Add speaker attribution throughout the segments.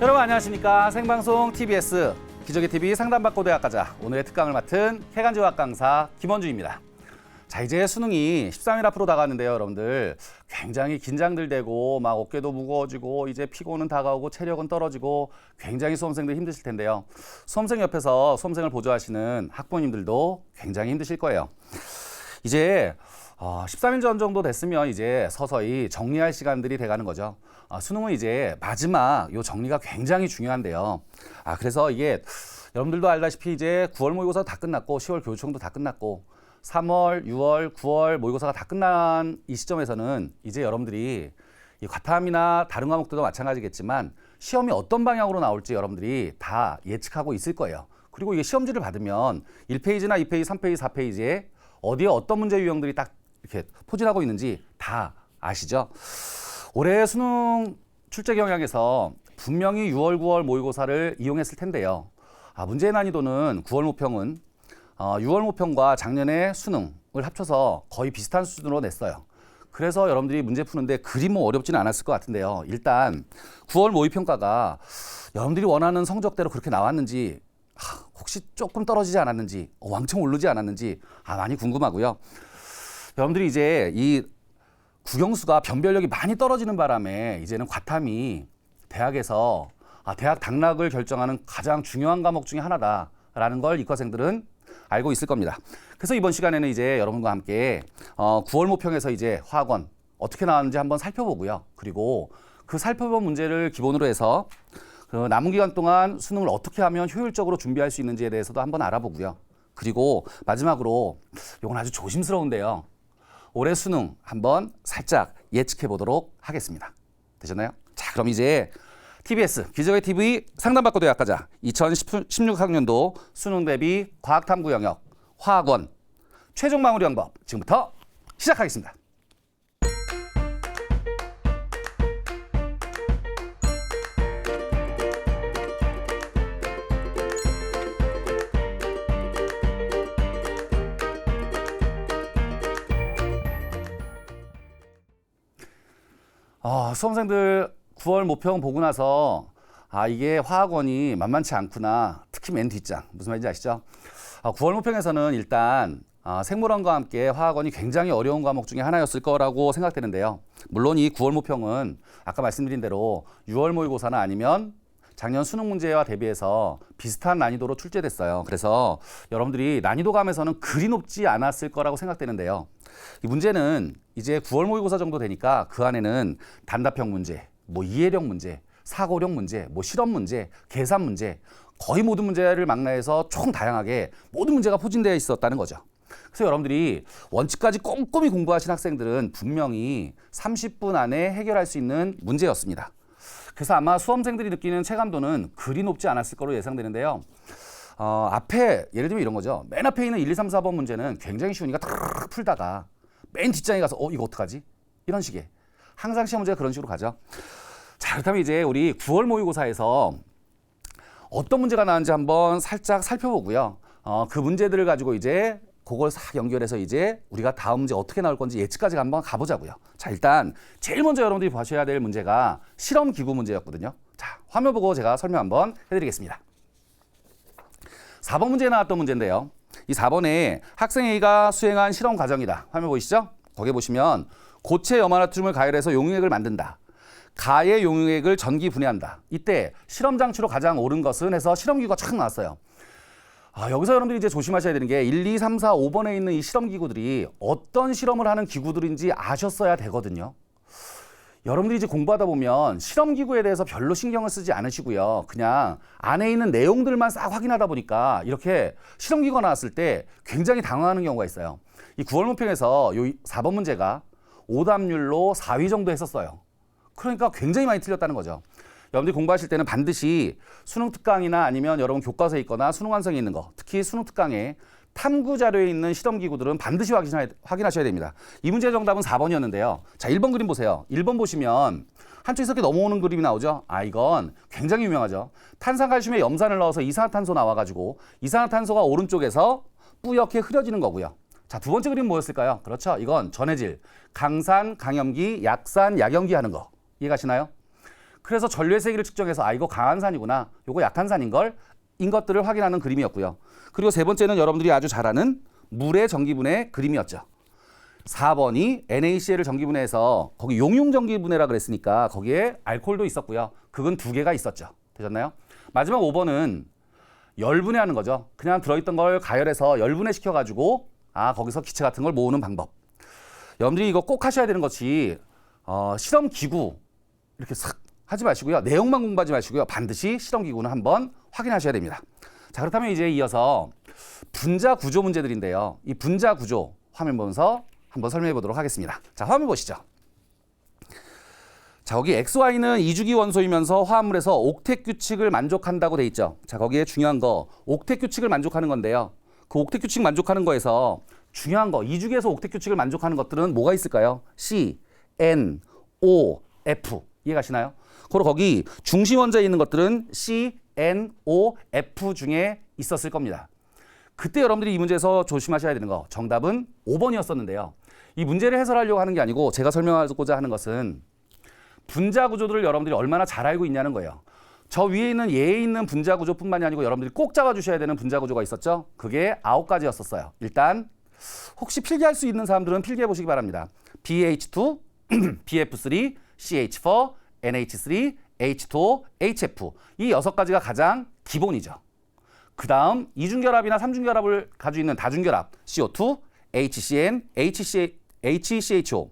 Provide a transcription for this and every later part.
Speaker 1: 여러분 안녕하십니까. 생방송 TBS 기적의 TV 상담받고 대학 가자. 오늘의 특강을 맡은 쾌간지화학 강사 김원주입니다. 자, 이제 수능이 13일 앞으로 다가왔는데요, 여러분들. 굉장히 긴장들 되고 막 어깨도 무거워지고 이제 피곤은 다가오고 체력은 떨어지고 굉장히 수험생들 힘드실 텐데요. 수험생 옆에서 수험생을 보조하시는 학부모님들도 굉장히 힘드실 거예요. 이제 13일 전 정도 됐으면 이제 서서히 정리할 시간들이 돼가는 거죠. 수능은 이제 마지막 요 정리가 굉장히 중요한데요. 그래서 이게 여러분들도 알다시피 이제 9월 모의고사 다 끝났고 10월 교육청도 다 끝났고 3월, 6월, 9월 모의고사가 다 끝난 이 시점에서는 이제 여러분들이 이 과탐이나 다른 과목들도 마찬가지겠지만 시험이 어떤 방향으로 나올지 여러분들이 다 예측하고 있을 거예요. 그리고 이게 시험지를 받으면 1페이지나 2페이지, 3페이지, 4페이지에 어디에 어떤 문제 유형들이 딱 이렇게 포진하고 있는지 다 아시죠? 올해 수능 출제 경향에서 분명히 6월, 9월 모의고사를 이용했을 텐데요. 문제의 난이도는 9월 모평은 6월 모평과 작년의 수능을 합쳐서 거의 비슷한 수준으로 냈어요. 그래서 여러분들이 문제 푸는데 그리 뭐 어렵지는 않았을 것 같은데요. 일단 9월 모의평가가 여러분들이 원하는 성적대로 그렇게 나왔는지 혹시 조금 떨어지지 않았는지 왕창 오르지 않았는지 많이 궁금하고요. 여러분들이 이제 이 국영수가 변별력이 많이 떨어지는 바람에 이제는 과탐이 대학에서 대학 당락을 결정하는 가장 중요한 과목 중에 하나다라는 걸 이과생들은 알고 있을 겁니다. 그래서 이번 시간에는 이제 여러분과 함께 9월 모평에서 이제 화학원 어떻게 나왔는지 한번 살펴보고요. 그리고 그 살펴본 문제를 기본으로 해서 그 남은 기간 동안 수능을 어떻게 하면 효율적으로 준비할 수 있는지에 대해서도 한번 알아보고요. 그리고 마지막으로 이건 아주 조심스러운데요. 올해 수능 한번 살짝 예측해 보도록 하겠습니다. 되셨나요? 자, 그럼 이제 TBS 기적의 TV 상담받고 대학 가자 2016학년도 수능 대비 과학탐구 영역 화학원 최종 마무리 방법 지금부터 시작하겠습니다. 수험생들 9월 모평 보고 나서 이게 화학원이 만만치 않구나. 특히 맨 뒷장. 무슨 말인지 아시죠? 9월 모평에서는 일단 생물원과 함께 화학원이 굉장히 어려운 과목 중에 하나였을 거라고 생각되는데요. 물론 이 9월 모평은 아까 말씀드린 대로 6월 모의고사나 아니면 작년 수능 문제와 대비해서 비슷한 난이도로 출제됐어요. 그래서 여러분들이 난이도감에서는 그리 높지 않았을 거라고 생각되는데요. 이 문제는 이제 9월 모의고사 정도 되니까 그 안에는 단답형 문제, 이해력 문제, 사고력 문제, 실험 문제, 계산 문제 거의 모든 문제를 망라해서 총 다양하게 모든 문제가 포진되어 있었다는 거죠. 그래서 여러분들이 원칙까지 꼼꼼히 공부하신 학생들은 분명히 30분 안에 해결할 수 있는 문제였습니다. 그래서 아마 수험생들이 느끼는 체감도는 그리 높지 않았을 거로 예상되는데요. 앞에 예를 들면 이런 거죠. 맨 앞에 있는 1, 2, 3, 4번 문제는 굉장히 쉬우니까 탁 풀다가 맨 뒷장에 가서 이거 어떡하지? 이런 식의 항상 시험 문제가 그런 식으로 가죠. 자, 그렇다면 이제 우리 9월 모의고사에서 어떤 문제가 나왔는지 한번 살짝 살펴보고요. 그 문제들을 가지고 이제 그걸 싹 연결해서 이제 우리가 다음 문제 어떻게 나올 건지 예측까지 한번 가보자고요. 자, 일단 제일 먼저 여러분들이 보셔야 될 문제가 실험기구 문제였거든요. 자, 화면 보고 제가 설명 한번 해드리겠습니다. 4번 문제에 나왔던 문제인데요. 이 4번에 학생 A가 수행한 실험 과정이다. 화면 보이시죠? 거기에 보시면 고체 염화나트륨을 가열해서 용융액을 만든다. 가의 용융액을 전기 분해한다. 이때 실험 장치로 가장 옳은 것은 해서 실험기구가 쫙 나왔어요. 여기서 여러분들이 이제 조심하셔야 되는 게 1, 2, 3, 4, 5번에 있는 이 실험기구들이 어떤 실험을 하는 기구들인지 아셨어야 되거든요. 여러분들이 이제 공부하다 보면 실험기구에 대해서 별로 신경을 쓰지 않으시고요. 그냥 안에 있는 내용들만 싹 확인하다 보니까 이렇게 실험기구가 나왔을 때 굉장히 당황하는 경우가 있어요. 이 9월 모평에서 요 4번 문제가 오답률로 4위 정도 했었어요. 그러니까 굉장히 많이 틀렸다는 거죠. 여러분들이 공부하실 때는 반드시 수능 특강이나 아니면 여러분 교과서에 있거나 수능 완성에 있는 거, 특히 수능 특강에 탐구 자료에 있는 실험기구들은 반드시 확인하셔야 됩니다. 이 문제의 정답은 4번이었는데요. 자, 1번 그림 보세요. 1번 보시면 한쪽에서 이렇게 넘어오는 그림이 나오죠. 이건 굉장히 유명하죠. 탄산칼슘에 염산을 넣어서 이산화탄소 나와가지고 이산화탄소가 오른쪽에서 뿌옇게 흐려지는 거고요. 자, 두 번째 그림 뭐였을까요? 그렇죠. 이건 전해질, 강산, 강염기, 약산, 약염기 하는 거. 이해가시나요? 그래서 전류의 세기를 측정해서 이거 강한 산이구나, 이거 약한 산인걸, 인 것들을 확인하는 그림이었고요. 그리고 세 번째는 여러분들이 아주 잘 아는 물의 전기분해 그림이었죠. 4번이 NaCl을 전기분해해서 거기 용융 전기분해라 그랬으니까 거기에 알코올도 있었고요. 극은 2개가 있었죠. 되셨나요? 마지막 5번은 열분해하는 거죠. 그냥 들어있던 걸 가열해서 열분해 시켜가지고 거기서 기체 같은 걸 모으는 방법. 여러분들이 이거 꼭 하셔야 되는 것이 실험 기구 이렇게 싹 하지 마시고요. 내용만 공부하지 마시고요. 반드시 실험 기구는 한번 확인하셔야 됩니다. 자, 그렇다면 이제 이어서 분자 구조 문제들인데요. 이 분자 구조 화면 보면서 한번 설명해 보도록 하겠습니다. 자, 화면 보시죠. 자, 거기 XY는 이주기 원소이면서 화합물에서 옥텟 규칙을 만족한다고 돼 있죠. 자, 거기에 중요한 거 옥텟 규칙을 만족하는 건데요. 그 옥텟 규칙 만족하는 거에서 중요한 거 이주기에서 옥텟 규칙을 만족하는 것들은 뭐가 있을까요? C, N, O, F 이해가시나요? 그리고 거기 중심 원자에 있는 것들은 C, N, O, F 중에 있었을 겁니다. 그때 여러분들이 이 문제에서 조심하셔야 되는 거 정답은 5번이었었는데요. 이 문제를 해설하려고 하는 게 아니고 제가 설명하고자 하는 것은 분자 구조들을 여러분들이 얼마나 잘 알고 있냐는 거예요. 저 위에 있는 예에 있는 분자 구조뿐만이 아니고 여러분들이 꼭 잡아주셔야 되는 분자 구조가 있었죠. 그게 9가지였었어요. 일단 혹시 필기할 수 있는 사람들은 필기해 보시기 바랍니다. BH2, BF3, CH4, NH3, H2O, HF 이 6가지가 가장 기본이죠. 그 다음 이중결합이나 삼중결합을 가지고 있는 다중결합 CO2, HCN, HCHO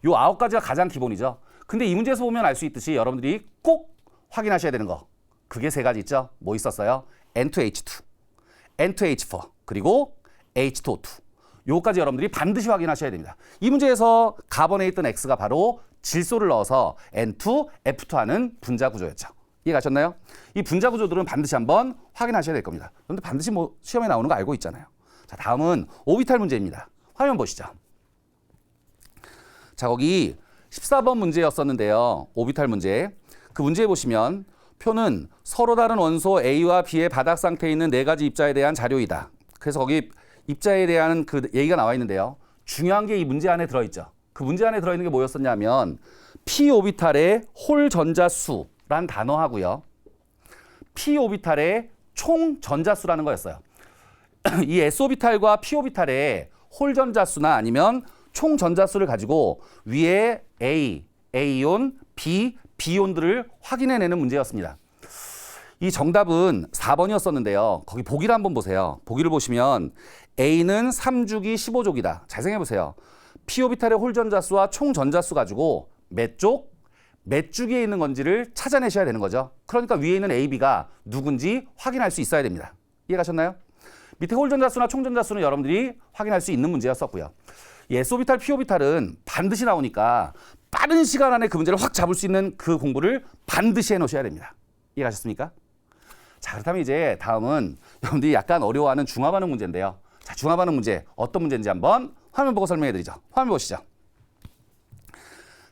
Speaker 1: 요 9가지가 가장 기본이죠. 근데 이 문제에서 보면 알 수 있듯이 여러분들이 꼭 확인하셔야 되는 거 그게 3가지 있죠. 뭐 있었어요? N2H2, N2H4 그리고 H2O2 요까지 여러분들이 반드시 확인하셔야 됩니다. 이 문제에서 가번에 있던 X가 바로 질소를 넣어서 N2, F2 하는 분자 구조였죠. 이해가셨나요? 이 분자 구조들은 반드시 한번 확인하셔야 될 겁니다. 그런데 반드시 뭐 시험에 나오는 거 알고 있잖아요. 자, 다음은 오비탈 문제입니다. 화면 보시죠. 자, 거기 14번 문제였었는데요. 오비탈 문제. 그 문제에 보시면 표는 서로 다른 원소 A와 B의 바닥 상태에 있는 4가지 입자에 대한 자료이다. 그래서 거기 입자에 대한 그 얘기가 나와 있는데요. 중요한 게 이 문제 안에 들어있죠. 그 문제 안에 들어있는 게 뭐였었냐면 p 오비탈의 홀 전자수란 단어하고요. p 오비탈의 총 전자수라는 거였어요. 이 s 오비탈과 p 오비탈의 홀 전자수나 아니면 총 전자수를 가지고 위에 A, A이온, B, B이온들을 확인해내는 문제였습니다. 이 정답은 4번이었었는데요. 거기 보기를 한번 보세요. 보기를 보시면 A는 3주기 15족이다. 잘 생각해 보세요. p 오비탈의 홀 전자수와 총 전자수 가지고 몇 주기에 있는 건지를 찾아내셔야 되는 거죠. 그러니까 위에 있는 A, B가 누군지 확인할 수 있어야 됩니다. 이해가셨나요? 밑에 홀 전자수나 총 전자수는 여러분들이 확인할 수 있는 문제였었고요. 이 S 오비탈, P 오비탈은 반드시 나오니까 빠른 시간 안에 그 문제를 확 잡을 수 있는 그 공부를 반드시 해놓으셔야 됩니다. 이해가셨습니까? 자, 그렇다면 이제 다음은 여러분들이 약간 어려워하는 중화반응 문제인데요. 자, 중화반응 문제 어떤 문제인지 한번 화면 보고 설명해드리죠. 화면 보시죠.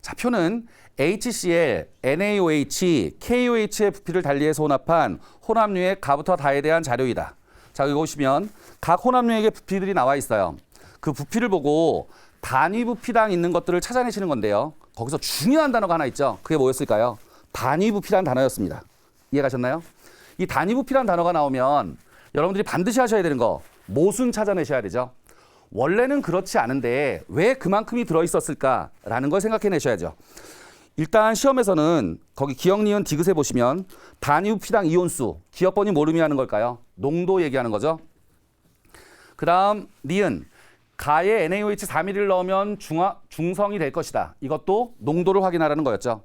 Speaker 1: 자, 표는 HCl, NaOH, KOH의 부피를 달리해서 혼합한 혼합류의 가부터 다에 대한 자료이다. 자, 여기 보시면 각 혼합류액의 부피들이 나와 있어요. 그 부피를 보고 단위 부피당 있는 것들을 찾아내시는 건데요. 거기서 중요한 단어가 하나 있죠. 그게 뭐였을까요? 단위 부피라는 단어였습니다. 이해가셨나요? 이 단위 부피라는 단어가 나오면 여러분들이 반드시 하셔야 되는 거 모순 찾아내셔야 되죠. 원래는 그렇지 않은데 왜 그만큼이 들어있었을까라는 걸 생각해내셔야죠. 일단 시험에서는 거기 기억, 니은, 디귿에 보시면 단위 부피당 이온수, 기억, 번이 뭘 의미하는 걸까요? 농도 얘기하는 거죠. 그 다음 니은, 가에 NaOH 4mm를 넣으면 중성이 될 것이다. 이것도 농도를 확인하라는 거였죠.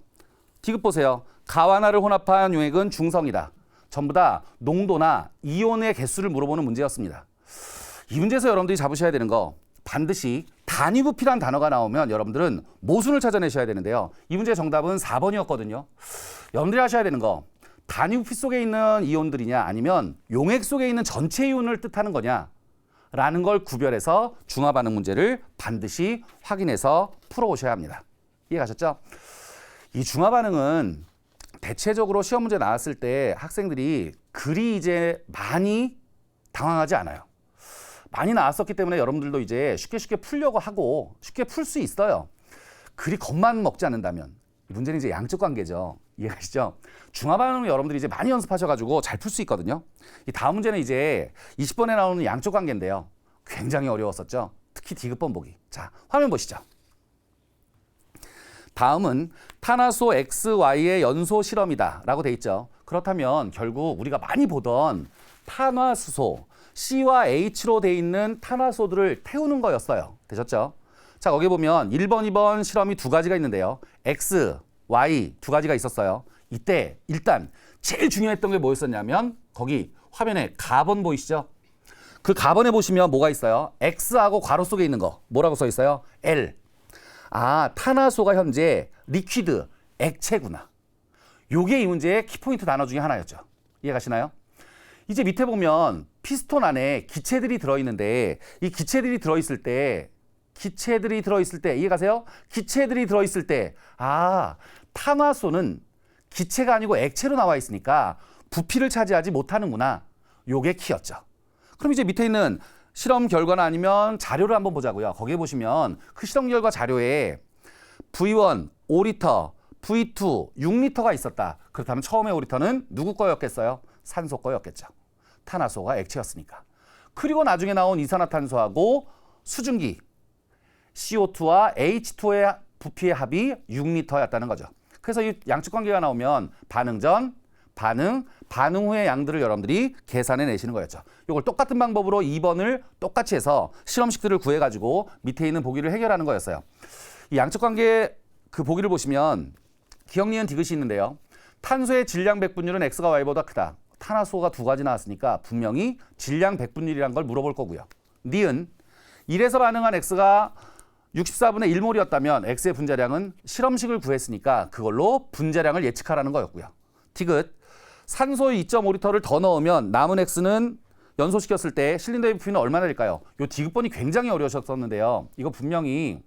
Speaker 1: 디귿 보세요. 가와 나를 혼합한 용액은 중성이다. 전부 다 농도나 이온의 개수를 물어보는 문제였습니다. 이 문제에서 여러분들이 잡으셔야 되는 거 반드시 단위 부피란 단어가 나오면 여러분들은 모순을 찾아내셔야 되는데요. 이 문제의 정답은 4번이었거든요. 여러분들이 하셔야 되는 거 단위 부피 속에 있는 이온들이냐 아니면 용액 속에 있는 전체 이온을 뜻하는 거냐 라는 걸 구별해서 중화반응 문제를 반드시 확인해서 풀어오셔야 합니다. 이해가셨죠? 이 중화반응은 대체적으로 시험 문제 나왔을 때 학생들이 그리 이제 많이 당황하지 않아요. 많이 나왔었기 때문에 여러분들도 이제 쉽게 풀려고 하고 쉽게 풀 수 있어요. 그리 겁만 먹지 않는다면. 문제는 이제 양적 관계죠. 이해가시죠? 중화반응을 여러분들이 이제 많이 연습하셔가지고 잘 풀 수 있거든요. 이 다음 문제는 이제 20번에 나오는 양쪽 관계인데요. 굉장히 어려웠었죠. 특히 디귿번 보기. 자, 화면 보시죠. 다음은 탄화수 XY의 연소 실험이다 라고 돼 있죠. 그렇다면 결국 우리가 많이 보던 탄화수소 C와 H로 돼 있는 탄화수소들을 태우는 거였어요. 되셨죠? 자, 거기 보면 1번, 2번 실험이 두 가지가 있는데요. X, Y 두 가지가 있었어요. 이때 일단 제일 중요했던 게 뭐였었냐면 거기 화면에 가번 보이시죠? 그 가번에 보시면 뭐가 있어요? X하고 괄호 속에 있는 거 뭐라고 써 있어요? L. 아, 탄화수소가 현재 리퀴드, 액체구나. 요게 이 문제의 키포인트 단어 중에 하나였죠. 이해가시나요? 이제 밑에 보면 피스톤 안에 기체들이 들어있는데 이 기체들이 들어있을 때 이해가세요? 기체들이 들어있을 때 탄화수소는 기체가 아니고 액체로 나와 있으니까 부피를 차지하지 못하는구나. 요게 키였죠. 그럼 이제 밑에 있는 실험 결과나 아니면 자료를 한번 보자고요. 거기에 보시면 그 실험 결과 자료에 V1 5리터, V2 6리터가 있었다. 그렇다면 처음에 5리터는 누구 거였겠어요? 산소 거였겠죠. 탄화수소가 액체였으니까. 그리고 나중에 나온 이산화탄소하고 수증기 CO2와 H2의 부피의 합이 6리터였다는 거죠. 그래서 이 양측 관계가 나오면 반응 전, 반응 후의 양들을 여러분들이 계산해 내시는 거였죠. 이걸 똑같은 방법으로 2번을 똑같이 해서 실험식들을 구해가지고 밑에 있는 보기를 해결하는 거였어요. 이 양측 관계 그 보기를 보시면 기억, 니은, 디귿이 있는데요. 탄소의 질량 백분율은 X가 Y보다 크다. 탄화수소가 두 가지 나왔으니까 분명히 질량 백분율이란 걸 물어볼 거고요. 니은, 1에서 반응한 X가 64분의 1몰이었다면 X의 분자량은 실험식을 구했으니까 그걸로 분자량을 예측하라는 거였고요. 디귿, 산소의 2.5리터를 더 넣으면 남은 X는 연소시켰을 때 실린더의 부피는 얼마나 될까요? 이 디귿번이 굉장히 어려우셨었는데요. 이거 분명히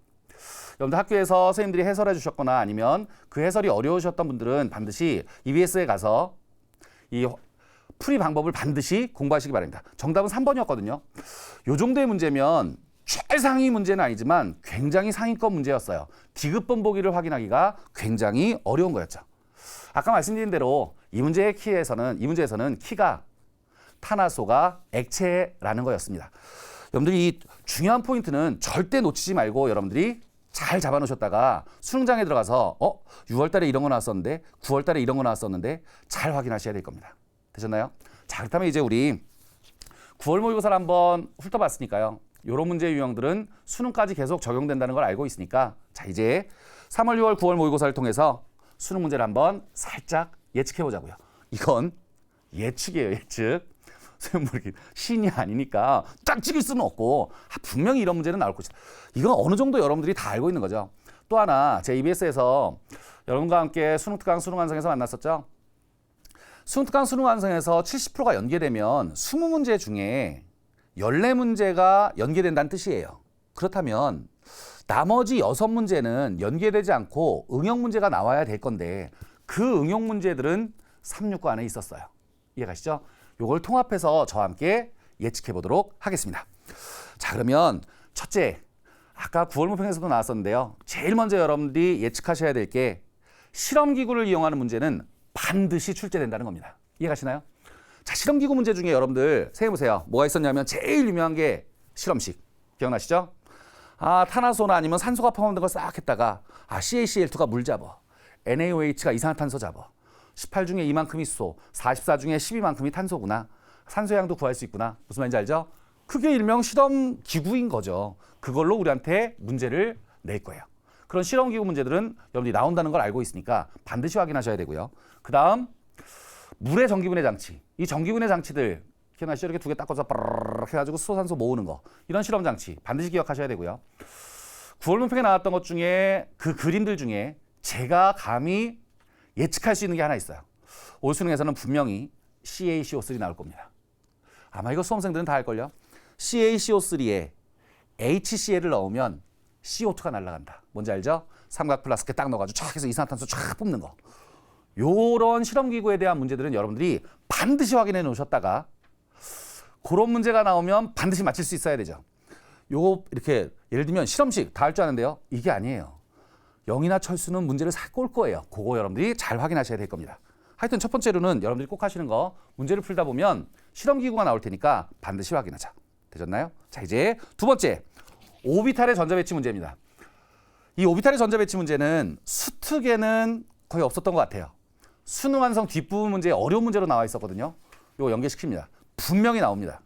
Speaker 1: 여러분들 학교에서 선생님들이 해설해 주셨거나 아니면 그 해설이 어려우셨던 분들은 반드시 EBS에 가서 이 풀이 방법을 반드시 공부하시기 바랍니다. 정답은 3번이었거든요. 이 정도의 문제면 최상위 문제는 아니지만 굉장히 상위권 문제였어요. 디귿번 보기를 확인하기가 굉장히 어려운 거였죠. 아까 말씀드린 대로 이 문제에서는 키가 탄화수소가 액체라는 거였습니다. 여러분들이 이 중요한 포인트는 절대 놓치지 말고 여러분들이 잘 잡아놓으셨다가 수능장에 들어가서 6월 달에 이런 거 나왔었는데 9월 달에 이런 거 나왔었는데 잘 확인하셔야 될 겁니다. 되셨나요? 자, 그렇다면 이제 우리 9월 모의고사를 한번 훑어봤으니까요. 이런 문제 유형들은 수능까지 계속 적용된다는 걸 알고 있으니까 자, 이제 3월, 6월, 9월 모의고사를 통해서 수능 문제를 한번 살짝 예측해 보자고요. 이건 예측이에요, 예측. 선생님 뭐 이렇게 신이 아니니까 딱 찍을 수는 없고 분명히 이런 문제는 나올 것이다. 이건 어느 정도 여러분들이 다 알고 있는 거죠. 또 하나 제 EBS에서 여러분과 함께 수능특강 수능완성에서 만났었죠. 수능특강 수능완성에서 70%가 연계되면 20문제 중에 14문제가 연계된다는 뜻이에요. 그렇다면 나머지 6문제는 연계되지 않고 응용 문제가 나와야 될 건데 그 응용 문제들은 369 안에 있었어요. 이해가시죠? 요걸 통합해서 저와 함께 예측해 보도록 하겠습니다. 자, 그러면 첫째, 아까 9월 모평에서도 나왔었는데요. 제일 먼저 여러분들이 예측하셔야 될 게 실험기구를 이용하는 문제는 반드시 출제된다는 겁니다. 이해가시나요? 자, 실험기구 문제 중에 여러분들 생각해보세요. 뭐가 있었냐면 제일 유명한 게 실험식. 기억나시죠? 탄화수소나 아니면 산소가 포함된 걸 싹 했다가 CaCl2가 물 잡아. NaOH가 이산화탄소 잡아. 18 중에 이만큼이 수소, 44 중에 12만큼이 탄소구나. 산소양도 구할 수 있구나. 무슨 말인지 알죠? 그게 일명 실험기구인 거죠. 그걸로 우리한테 문제를 낼 거예요. 그런 실험기구 문제들은 여러분들이 나온다는 걸 알고 있으니까 반드시 확인하셔야 되고요. 그 다음 물의 전기분해 장치. 이 전기분해 장치들 기억나시죠? 이렇게 두 개 닦아서 빠르르 해가지고 수소산소 모으는 거. 이런 실험 장치 반드시 기억하셔야 되고요. 9월 문평에 나왔던 것 중에 그 그림들 중에 제가 감히 예측할 수 있는 게 하나 있어요. 올 수능에서는 분명히 CaCO3 나올 겁니다. 아마 이거 수험생들은 다 알걸요. CaCO3에 HCl을 넣으면 CO2가 날아간다. 뭔지 알죠? 삼각 플라스크에 딱 넣어가지고 쫙 해서 이산화탄소 쫙 뽑는 거. 요런 실험기구에 대한 문제들은 여러분들이 반드시 확인해 놓으셨다가 그런 문제가 나오면 반드시 맞힐 수 있어야 되죠. 요거 이렇게 예를 들면 실험식 다 할 줄 아는데요. 이게 아니에요. 영이나 철수는 문제를 살 올 거예요. 그거 여러분들이 잘 확인하셔야 될 겁니다. 하여튼 첫 번째로는 여러분들이 꼭 하시는 거 문제를 풀다 보면 실험기구가 나올 테니까 반드시 확인하자. 되셨나요? 자, 이제 두 번째 오비탈의 전자배치 문제입니다. 이 오비탈의 전자배치 문제는 수특에는 거의 없었던 것 같아요. 수능 완성 뒷부분 문제에 어려운 문제로 나와 있었거든요. 이거 연계시킵니다. 분명히 나옵니다.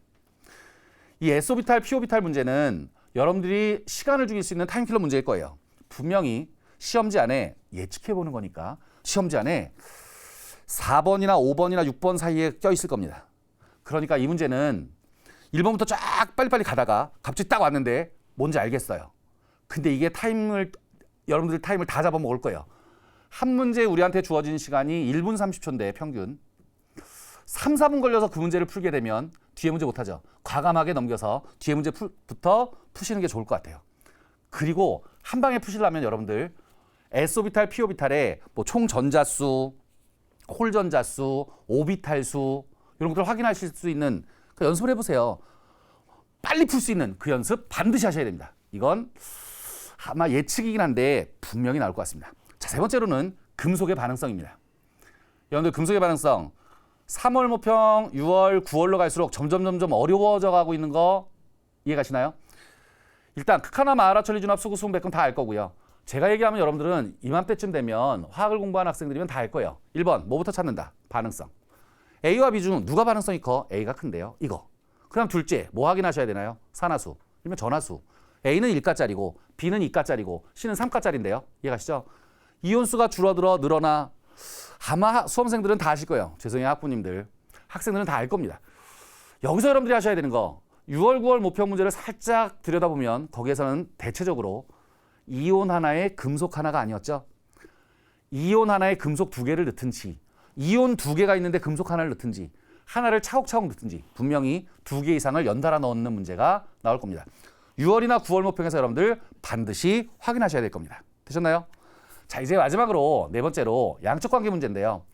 Speaker 1: 이 S오비탈, P오비탈 문제는 여러분들이 시간을 죽일 수 있는 타임킬러 문제일 거예요. 분명히 시험지 안에 예측해보는 거니까 시험지 안에 4번이나 5번이나 6번 사이에 껴있을 겁니다. 그러니까 이 문제는 1번부터 쫙 빨리빨리 가다가 갑자기 딱 왔는데 뭔지 알겠어요. 근데 이게 여러분들 타임을 다 잡아먹을 거예요. 한 문제 우리한테 주어진 시간이 1분 30초인데 평균 3, 4분 걸려서 그 문제를 풀게 되면 뒤에 문제 못하죠. 과감하게 넘겨서 뒤에 문제부터 푸시는 게 좋을 것 같아요. 그리고 한 방에 푸시려면 여러분들 S오비탈, P오비탈의 뭐 총 전자수, 홀 전자수, 오비탈수 이런 것들을 확인하실 수 있는 그 연습을 해보세요. 빨리 풀 수 있는 그 연습 반드시 하셔야 됩니다. 이건 아마 예측이긴 한데 분명히 나올 것 같습니다. 자, 세 번째로는 금속의 반응성입니다. 여러분들 금속의 반응성 3월 모평, 6월, 9월로 갈수록 점점 어려워져 가고 있는 거 이해가시나요? 일단 극한화 마하라 천리준합 수구 수분 백금 다 알 거고요. 제가 얘기하면 여러분들은 이맘때쯤 되면 화학을 공부하는 학생들이면 다 알 거예요. 1번 뭐부터 찾는다? 반응성. A와 B 중 누가 반응성이 커? A가 큰데요. 이거. 그다음 둘째 뭐 확인하셔야 되나요? 산화수, 아니면 전화수. A는 1가짜리고 B는 2가짜리고 C는 3가짜리인데요. 이해가시죠? 이온수가 줄어들어 늘어나 아마 수험생들은 다 아실 거예요. 죄송해요 학부님들. 학생들은 다 알 겁니다. 여기서 여러분들이 하셔야 되는 거 6월, 9월 모평 문제를 살짝 들여다보면 거기에서는 대체적으로 이온 하나에 금속 하나가 아니었죠. 이온 하나에 금속 2개를 넣든지 이온 2개가 있는데 금속 하나를 넣든지 하나를 차곡차곡 넣든지 분명히 2개 이상을 연달아 넣는 문제가 나올 겁니다. 6월이나 9월 모평에서 여러분들 반드시 확인하셔야 될 겁니다. 되셨나요? 자, 이제 마지막으로 네 번째로 양적 관계 문제인데요.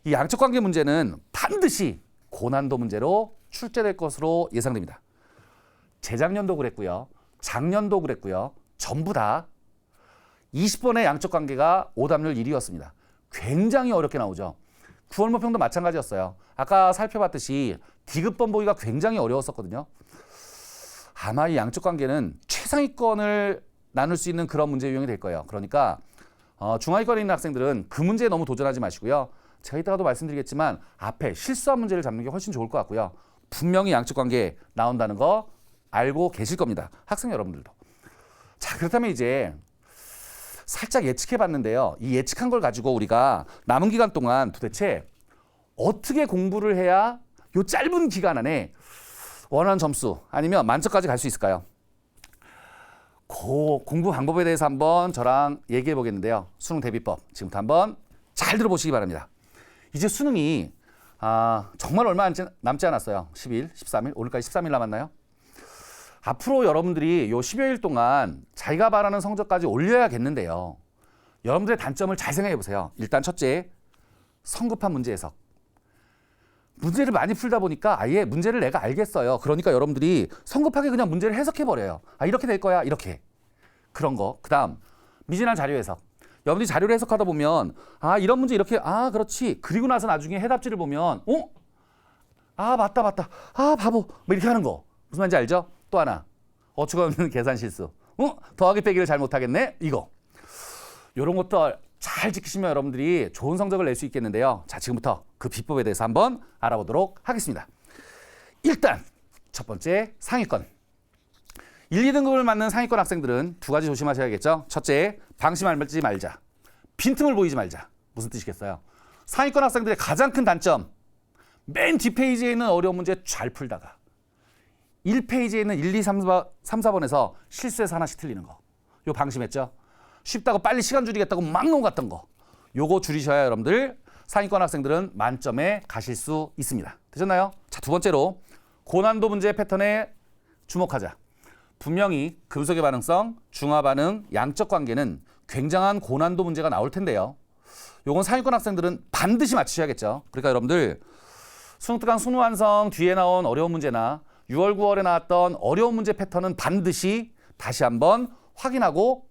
Speaker 1: 이 양적 관계 문제는 반드시 고난도 문제로 출제될 것으로 예상됩니다. 재작년도 그랬고요. 작년도 그랬고요. 전부 다 20번의 양적 관계가 오답률 1위였습니다. 굉장히 어렵게 나오죠. 9월 모평도 마찬가지였어요. 아까 살펴봤듯이 디귿 번보기가 굉장히 어려웠었거든요. 아마 이 양적 관계는 최상위권을 나눌 수 있는 그런 문제 유형이 될 거예요. 그러니까 중하위권에 있는 학생들은 그 문제에 너무 도전하지 마시고요. 제가 이따가도 말씀드리겠지만 앞에 실수한 문제를 잡는 게 훨씬 좋을 것 같고요. 분명히 양적 관계 나온다는 거 알고 계실 겁니다. 학생 여러분들도. 자, 그렇다면 이제 살짝 예측해 봤는데요. 이 예측한 걸 가지고 우리가 남은 기간 동안 도대체 어떻게 공부를 해야 이 짧은 기간 안에 원하는 점수 아니면 만점까지 갈 수 있을까요? 그 공부 방법에 대해서 한번 저랑 얘기해 보겠는데요. 수능 대비법 지금부터 한번 잘 들어보시기 바랍니다. 이제 수능이 정말 얼마 남지 않았어요. 10일, 13일, 오늘까지 13일 남았나요? 앞으로 여러분들이 요 10여일 동안 자기가 바라는 성적까지 올려야겠는데요. 여러분들의 단점을 잘 생각해 보세요. 일단 첫째, 성급한 문제 해석. 문제를 많이 풀다 보니까 아예 문제를 내가 알겠어요. 그러니까 여러분들이 성급하게 그냥 문제를 해석해 버려요. 이렇게 될 거야. 이렇게. 그런 거. 그다음 미진한 자료 해석. 여러분들이 자료를 해석하다 보면 이런 문제 이렇게 그렇지. 그리고 나서 나중에 해답지를 보면 맞다. 바보. 뭐 이렇게 하는 거. 무슨 말인지 알죠? 또 하나. 어처구니 없는 계산 실수. 더하기 빼기를 잘못하겠네. 이거. 이런 것도 잘 지키시면 여러분들이 좋은 성적을 낼 수 있겠는데요. 자, 지금부터 그 비법에 대해서 한번 알아보도록 하겠습니다. 일단 첫 번째 상위권. 1, 2등급을 맞는 상위권 학생들은 두 가지 조심하셔야겠죠. 첫째, 방심하지 말자. 빈틈을 보이지 말자. 무슨 뜻이겠어요? 상위권 학생들의 가장 큰 단점. 맨 뒷페이지에 있는 어려운 문제 잘 풀다가 1페이지에 있는 1, 2, 3, 4번에서 실수해서 하나씩 틀리는 거. 요 방심했죠? 쉽다고 빨리 시간 줄이겠다고 막 넘어갔던 거. 요거 줄이셔야 여러분들 상위권 학생들은 만점에 가실 수 있습니다. 되셨나요? 자, 두 번째로 고난도 문제 패턴에 주목하자. 분명히 금속의 반응성, 중화 반응, 양적 관계는 굉장한 고난도 문제가 나올 텐데요. 요건 상위권 학생들은 반드시 맞추셔야겠죠. 그러니까 여러분들 수능 특강 수능 완성 뒤에 나온 어려운 문제나 6월, 9월에 나왔던 어려운 문제 패턴은 반드시 다시 한번 확인하고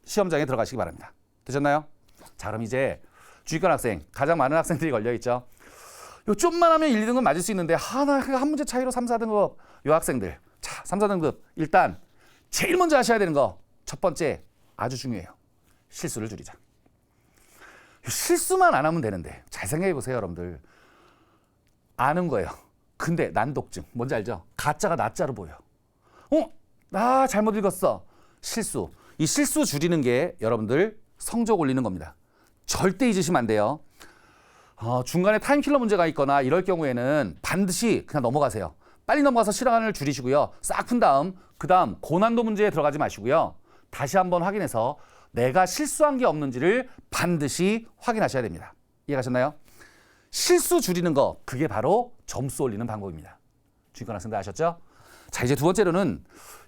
Speaker 1: 시험장에 들어가시기 바랍니다. 되셨나요? 자, 그럼 이제 주의권 학생, 가장 많은 학생들이 걸려있죠. 요 좀만 하면 1, 2등급 맞을 수 있는데 하나 한 문제 차이로 3, 4등급 요 학생들. 자, 3, 4등급 일단 제일 먼저 하셔야 되는 거 첫 번째 아주 중요해요. 실수를 줄이자. 실수만 안 하면 되는데 잘 생각해 보세요, 여러분들. 아는 거예요. 근데 난독증 뭔지 알죠? 가짜가 나짜로 보여. 나 잘못 읽었어. 실수. 이 실수 줄이는 게 여러분들 성적 올리는 겁니다. 절대 잊으시면 안 돼요. 중간에 타임킬러 문제가 있거나 이럴 경우에는 반드시 그냥 넘어가세요. 빨리 넘어가서 시간을 줄이시고요. 싹 푼 다음 그 다음 고난도 문제에 들어가지 마시고요. 다시 한번 확인해서 내가 실수한 게 없는지를 반드시 확인하셔야 됩니다. 이해가셨나요? 실수 줄이는 거 그게 바로 점수 올리는 방법입니다. 주의권 학생들 아셨죠? 자, 이제 두 번째로는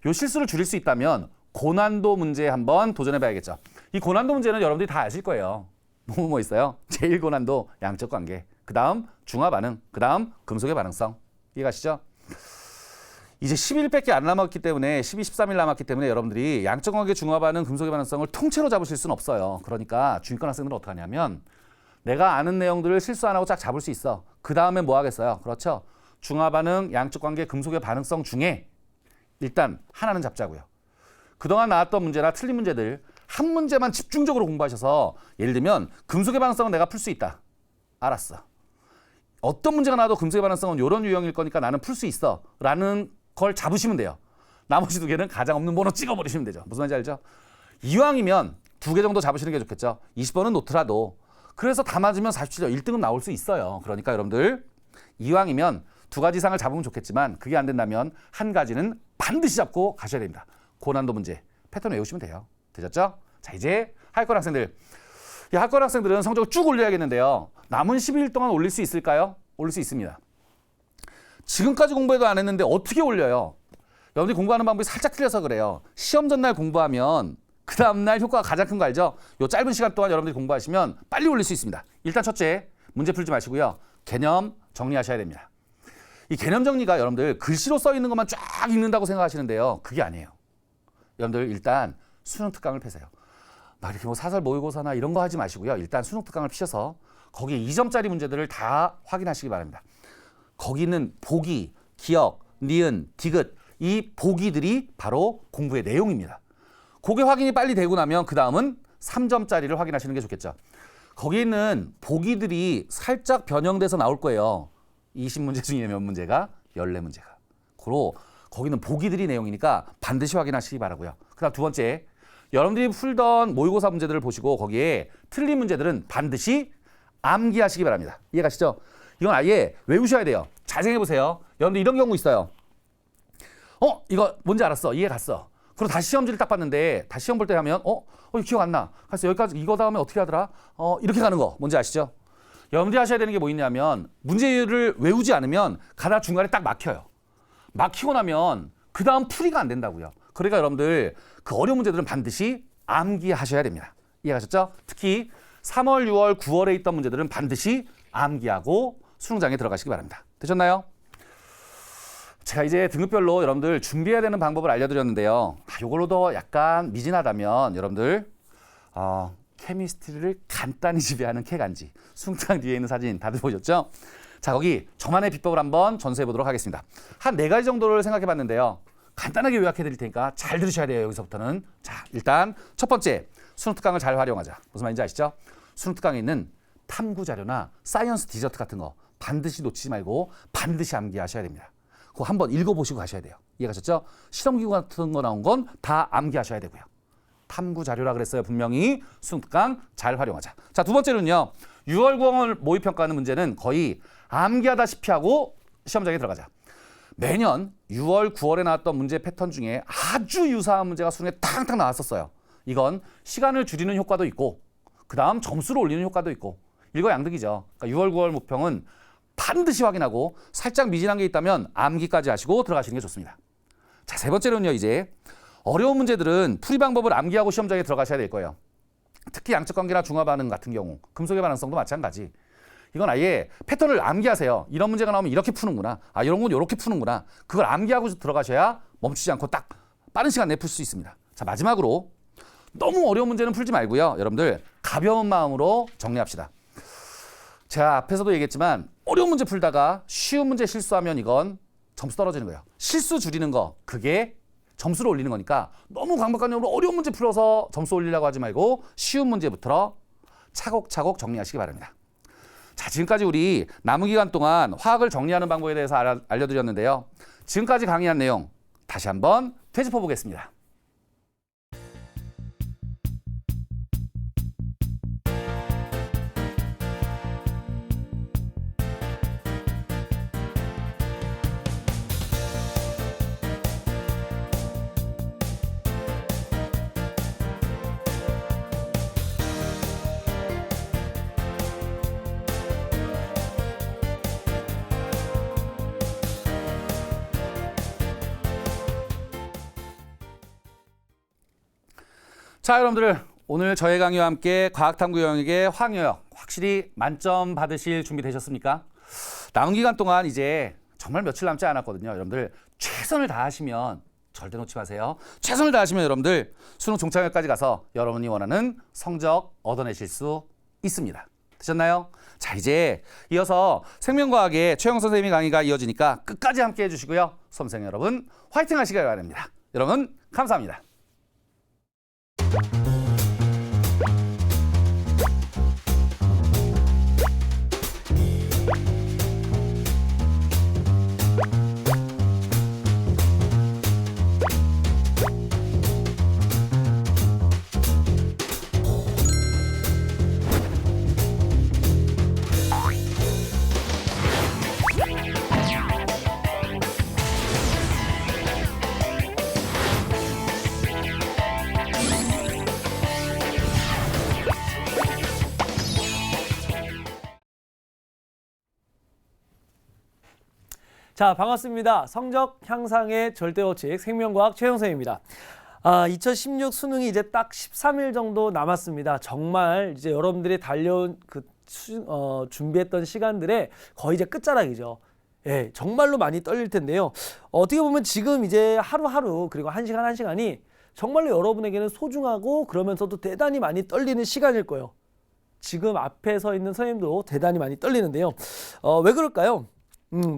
Speaker 1: 요 실수를 줄일 수 있다면 고난도 문제에 한번 도전해 봐야겠죠. 이 고난도 문제는 여러분들이 다 아실 거예요. 뭐 있어요? 제일 고난도 양적 관계, 그 다음 중화 반응, 그 다음 금속의 반응성. 이해가시죠? 이제 10일밖에 안 남았기 때문에 12, 13일 남았기 때문에 여러분들이 양적 관계, 중화 반응, 금속의 반응성을 통째로 잡으실 수는 없어요. 그러니까 주의권 학생들은 어떻게 하냐면 내가 아는 내용들을 실수 안 하고 쫙 잡을 수 있어. 그 다음에 뭐 하겠어요? 그렇죠? 중화 반응, 양적 관계, 금속의 반응성 중에 일단 하나는 잡자고요. 그동안 나왔던 문제나 틀린 문제들 한 문제만 집중적으로 공부하셔서 예를 들면 금속의 반응성은 내가 풀 수 있다. 알았어. 어떤 문제가 나와도 금속의 반응성은 이런 유형일 거니까 나는 풀 수 있어. 라는 걸 잡으시면 돼요. 나머지 두 개는 가장 없는 번호 찍어버리시면 되죠. 무슨 말인지 알죠? 이왕이면 두 개 정도 잡으시는 게 좋겠죠. 20번은 놓더라도. 그래서 다 맞으면 47점 1등은 나올 수 있어요. 그러니까 여러분들 이왕이면 두 가지 이상을 잡으면 좋겠지만 그게 안 된다면 한 가지는 반드시 잡고 가셔야 됩니다. 고난도 문제, 패턴 외우시면 돼요. 되셨죠? 자, 이제 하위권 학생들. 이 하위권 학생들은 성적을 쭉 올려야겠는데요. 남은 12일 동안 올릴 수 있을까요? 올릴 수 있습니다. 지금까지 공부해도 안 했는데 어떻게 올려요? 여러분들이 공부하는 방법이 살짝 틀려서 그래요. 시험 전날 공부하면 그 다음날 효과가 가장 큰 거 알죠? 요 짧은 시간 동안 여러분들이 공부하시면 빨리 올릴 수 있습니다. 일단 첫째, 문제 풀지 마시고요. 개념 정리하셔야 됩니다. 이 개념 정리가 여러분들 글씨로 써 있는 것만 쫙 읽는다고 생각하시는데요. 그게 아니에요. 여러분들 일단 수능 특강을 펴세요. 막 이렇게 뭐 사설 모의고사나 이런 거 하지 마시고요. 일단 수능 특강을 피셔서 거기에 2점짜리 문제들을 다 확인하시기 바랍니다. 거기 있는 보기, 기억, 니은, 디귿 이 보기들이 바로 공부의 내용입니다. 그게 확인이 빨리 되고 나면 그 다음은 3점짜리를 확인하시는 게 좋겠죠. 거기 있는 보기들이 살짝 변형돼서 나올 거예요. 20문제 중에 몇 문제가? 14문제가. 거기는 보기들이 내용이니까 반드시 확인하시기 바라고요. 그 다음 두 번째, 여러분들이 풀던 모의고사 문제들을 보시고 거기에 틀린 문제들은 반드시 암기하시기 바랍니다. 이해가시죠? 이건 아예 외우셔야 돼요. 잘 생각해보세요. 여러분들 이런 경우 있어요. 이거 뭔지 알았어. 이해 갔어. 그리고 다시 시험지를 딱 봤는데 다시 시험 볼 때 하면 이거 기억 안 나. 그래서 여기까지 이거 다음에 어떻게 하더라? 이렇게 가는 거 뭔지 아시죠? 여러분들이 하셔야 되는 게 뭐 있냐면 문제를 외우지 않으면 가다 중간에 딱 막혀요. 막히고 나면 그 다음 풀이가 안 된다고요. 그러니까 여러분들 그 어려운 문제들은 반드시 암기하셔야 됩니다. 이해가셨죠? 특히 3월, 6월, 9월에 있던 문제들은 반드시 암기하고 수능장에 들어가시기 바랍니다. 되셨나요? 제가 이제 등급별로 여러분들 준비해야 되는 방법을 알려드렸는데요. 이걸로도 약간 미진하다면 여러분들 케미스트리를 간단히 지배하는 캐간지 수능장 뒤에 있는 사진 다들 보셨죠? 자, 거기 저만의 비법을 한번 전수해 보도록 하겠습니다. 한 4가지 정도를 생각해 봤는데요. 간단하게 요약해 드릴 테니까 잘 들으셔야 돼요. 여기서부터는. 자, 일단 첫 번째, 수능 특강을 잘 활용하자. 무슨 말인지 아시죠? 수능 특강에 있는 탐구 자료나 사이언스 디저트 같은 거 반드시 놓치지 말고 반드시 암기하셔야 됩니다. 그거 한번 읽어보시고 가셔야 돼요. 이해가셨죠? 실험기구 같은 거 나온 건 다 암기하셔야 되고요. 탐구 자료라 그랬어요. 분명히 수능 특강 잘 활용하자. 자, 두 번째는요. 6월, 9월 모의평가하는 문제는 거의 암기하다시피 하고 시험장에 들어가자. 매년 6월, 9월에 나왔던 문제 패턴 중에 아주 유사한 문제가 수능에 탕탕 나왔었어요. 이건 시간을 줄이는 효과도 있고 그 다음 점수를 올리는 효과도 있고 일거양득이죠. 그러니까 6월, 9월 모평은 반드시 확인하고 살짝 미진한 게 있다면 암기까지 하시고 들어가시는 게 좋습니다. 자, 세 번째로는요. 이제 어려운 문제들은 풀이 방법을 암기하고 시험장에 들어가셔야 될 거예요. 특히 양적 관계나 중화 반응 같은 경우 금속의 반응성도 마찬가지. 이건 아예 패턴을 암기하세요. 이런 문제가 나오면 이렇게 푸는구나. 이런 건 이렇게 푸는구나. 그걸 암기하고 들어가셔야 멈추지 않고 딱 빠른 시간 내에 풀 수 있습니다. 자, 마지막으로 너무 어려운 문제는 풀지 말고요. 여러분들 가벼운 마음으로 정리합시다. 제가 앞에서도 얘기했지만 어려운 문제 풀다가 쉬운 문제 실수하면 이건 점수 떨어지는 거예요. 실수 줄이는 거, 그게 점수를 올리는 거니까 너무 강박관념으로 어려운 문제 풀어서 점수 올리려고 하지 말고 쉬운 문제부터 차곡차곡 정리하시기 바랍니다. 자, 지금까지 우리 남은 기간 동안 화학을 정리하는 방법에 대해서 알려드렸는데요. 지금까지 강의한 내용 다시 한번 되짚어 보겠습니다. 자, 여러분들 오늘 저의 강의와 함께 과학탐구 영역의 화학 영역 확실히 만점 받으실 준비 되셨습니까? 남은 기간 동안 이제 정말 며칠 남지 않았거든요. 여러분들 최선을 다하시면 절대 놓지 마세요. 최선을 다하시면 여러분들 수능 종착역까지 가서 여러분이 원하는 성적 얻어내실 수 있습니다. 되셨나요? 자, 이제 이어서 생명과학의 최영 선생님의 강의가 이어지니까 끝까지 함께 해주시고요. 수험생 여러분 화이팅 하시길 바랍니다. 여러분 감사합니다.
Speaker 2: 자, 반갑습니다. 성적 향상의 절대 법칙 생명과학 최영 선생님입니다. 2016 수능이 이제 딱 13일 정도 남았습니다. 정말 이제 여러분들이 달려온 준비했던 시간들의 거의 이제 끝자락이죠. 예, 정말로 많이 떨릴 텐데요. 어떻게 보면 지금 이제 하루하루 그리고 한 시간 한 시간이 정말로 여러분에게는 소중하고 그러면서도 대단히 많이 떨리는 시간일 거예요. 지금 앞에 서 있는 선생님도 대단히 많이 떨리는데요. 왜 그럴까요?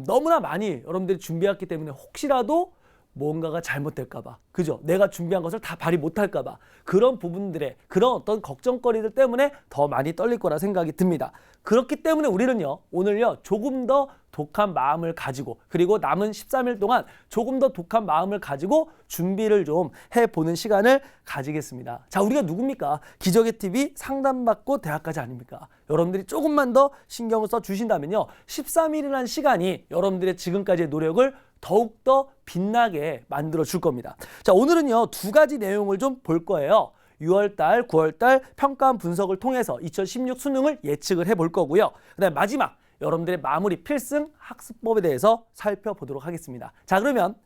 Speaker 2: 너무나 많이 여러분들이 준비했기 때문에 혹시라도 뭔가가 잘못될까봐, 그죠? 내가 준비한 것을 다 발휘 못할까봐 그런 부분들의 그런 어떤 걱정거리들 때문에 더 많이 떨릴 거라 생각이 듭니다. 그렇기 때문에 우리는요, 오늘요 조금 더 독한 마음을 가지고 그리고 남은 13일 동안 조금 더 독한 마음을 가지고 준비를 좀 해보는 시간을 가지겠습니다. 자, 우리가 누굽니까? 기적의 TV 상담받고 대학까지 아닙니까? 여러분들이 조금만 더 신경을 써주신다면요, 13일이라는 시간이 여러분들의 지금까지의 노력을 더욱더 빛나게 만들어 줄 겁니다. 자, 오늘은요 두 가지 내용을 좀 볼 거예요. 6월달, 9월달 평가 분석을 통해서 2016 수능을 예측을 해볼 거고요. 그다음에 마지막 여러분들의 마무리 필승 학습법에 대해서 살펴보도록 하겠습니다. 자, 그러면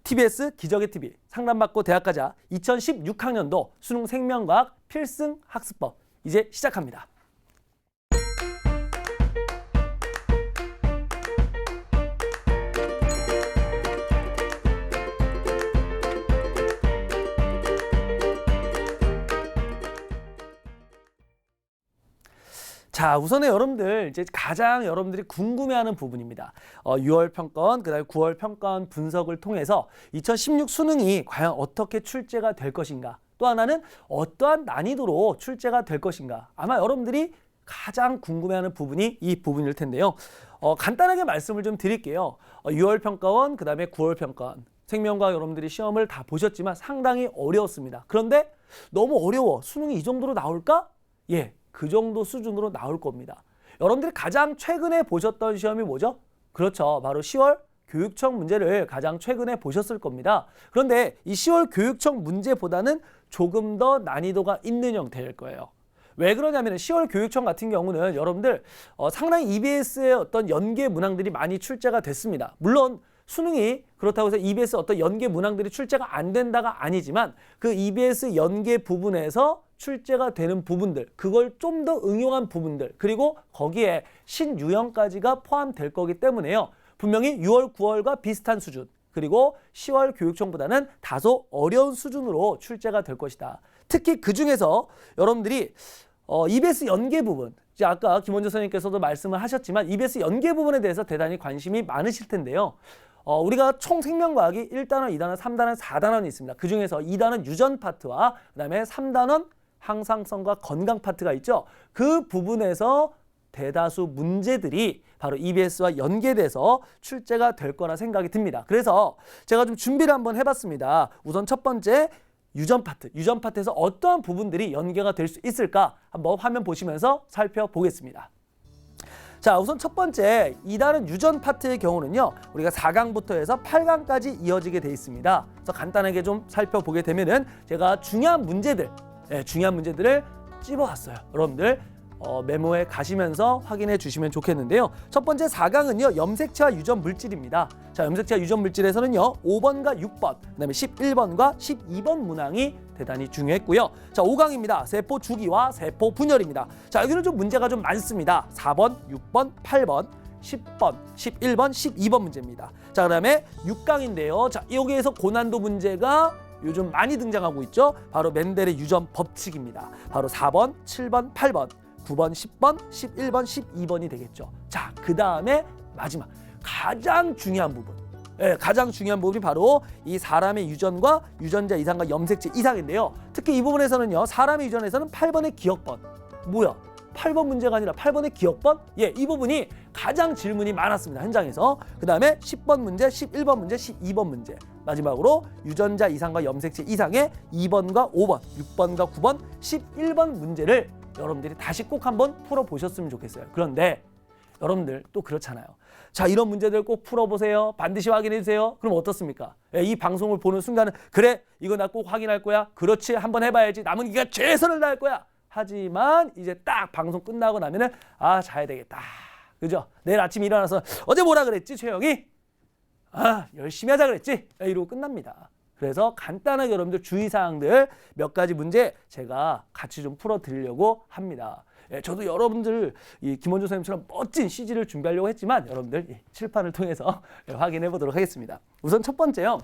Speaker 2: TBS 기적의 TV 상담받고 대학가자 2016학년도 수능 생명과학 필승 학습법 이제 시작합니다. 자, 우선에 여러분들 이제 가장 여러분들이 궁금해하는 부분입니다. 6월 평가원, 그다음에 9월 평가원 분석을 통해서 2016 수능이 과연 어떻게 출제가 될 것인가? 또 하나는 어떠한 난이도로 출제가 될 것인가? 아마 여러분들이 가장 궁금해하는 부분이 이 부분일 텐데요. 간단하게 말씀을 좀 드릴게요. 6월 평가원, 그다음에 9월 평가원. 생명과학 여러분들이 시험을 다 보셨지만 상당히 어려웠습니다. 그런데 너무 어려워. 수능이 이 정도로 나올까? 예. 그 정도 수준으로 나올 겁니다. 여러분들이 가장 최근에 보셨던 시험이 뭐죠? 그렇죠. 바로 10월 교육청 문제를 가장 최근에 보셨을 겁니다. 그런데 이 10월 교육청 문제보다는 조금 더 난이도가 있는 형태일 거예요. 왜 그러냐면 10월 교육청 같은 경우는 여러분들 상당히 EBS의 어떤 연계 문항들이 많이 출제가 됐습니다. 물론 수능이 그렇다고 해서 EBS 어떤 연계 문항들이 출제가 안 된다가 아니지만 그 EBS 연계 부분에서 출제가 되는 부분들, 그걸 좀 더 응용한 부분들, 그리고 거기에 신유형까지가 포함될 거기 때문에요. 분명히 6월, 9월과 비슷한 수준, 그리고 10월 교육청보다는 다소 어려운 수준으로 출제가 될 것이다. 특히 그 중에서 여러분들이 EBS 연계 부분, 이제 아까 김원주 선생님께서도 말씀을 하셨지만 EBS 연계 부분에 대해서 대단히 관심이 많으실 텐데요. 우리가 총 생명과학이 1단원, 2단원, 3단원, 4단원이 있습니다. 그 중에서 2단원 유전 파트와 그다음에 3단원 항상성과 건강 파트가 있죠. 그 부분에서 대다수 문제들이 바로 EBS와 연계돼서 출제가 될 거라 생각이 듭니다. 그래서 제가 좀 준비를 한번 해봤습니다. 우선 첫 번째 유전 파트, 유전 파트에서 어떠한 부분들이 연계가 될 수 있을까 한번 화면 보시면서 살펴보겠습니다. 자, 우선 첫 번째 2단원 유전 파트의 경우는요, 우리가 4강부터 해서 8강까지 이어지게 돼 있습니다. 그래서 간단하게 좀 살펴보게 되면은 제가 중요한 문제들을 찝어왔어요. 여러분들 메모에 가시면서 확인해 주시면 좋겠는데요. 첫 번째 4강은요, 염색체와 유전 물질입니다. 자, 염색체와 유전 물질에서는요, 5번과 6번, 그다음에 11번과 12번 문항이 대단히 중요했고요. 자, 5강입니다. 세포 주기와 세포 분열입니다. 자, 여기는 좀 문제가 좀 많습니다. 4번, 6번, 8번, 10번, 11번, 12번 문제입니다. 자, 그다음에 6강인데요. 자, 여기에서 고난도 문제가 요즘 많이 등장하고 있죠. 바로 멘델의 유전 법칙입니다. 바로 4번, 7번, 8번, 9번, 10번, 11번, 12번이 되겠죠. 자, 그 다음에 마지막 가장 중요한 부분. 가장 중요한 부분이 바로 이 사람의 유전과 유전자 이상과 염색체 이상인데요. 특히 이 부분에서는요, 사람의 유전에서는 8번의 기억번. 뭐야? 8번 문제가 아니라 8번의 기억번? 예, 이 부분이 가장 질문이 많았습니다. 현장에서. 그 다음에 10번 문제, 11번 문제, 12번 문제. 마지막으로 유전자 이상과 염색체 이상의 2번과 5번, 6번과 9번, 11번 문제를 여러분들이 다시 꼭 한번 풀어보셨으면 좋겠어요. 그런데 여러분들 또 그렇잖아요. 자, 이런 문제들 꼭 풀어보세요. 반드시 확인해 주세요. 그럼 어떻습니까? 이 방송을 보는 순간은 그래, 이거 나 꼭 확인할 거야. 그렇지, 한번 해봐야지. 남은 기간 최선을 다할 거야. 하지만 이제 딱 방송 끝나고 나면은 자야 되겠다. 그죠? 내일 아침 일어나서 어제 뭐라 그랬지, 최영이? 열심히 하자 그랬지? 이러고 끝납니다. 그래서 간단하게 여러분들 주의사항들 몇 가지 문제 제가 같이 좀 풀어드리려고 합니다. 저도 여러분들 이 김원주 선생님처럼 멋진 CG를 준비하려고 했지만 여러분들 이 칠판을 통해서 확인해 보도록 하겠습니다. 우선 첫 번째요.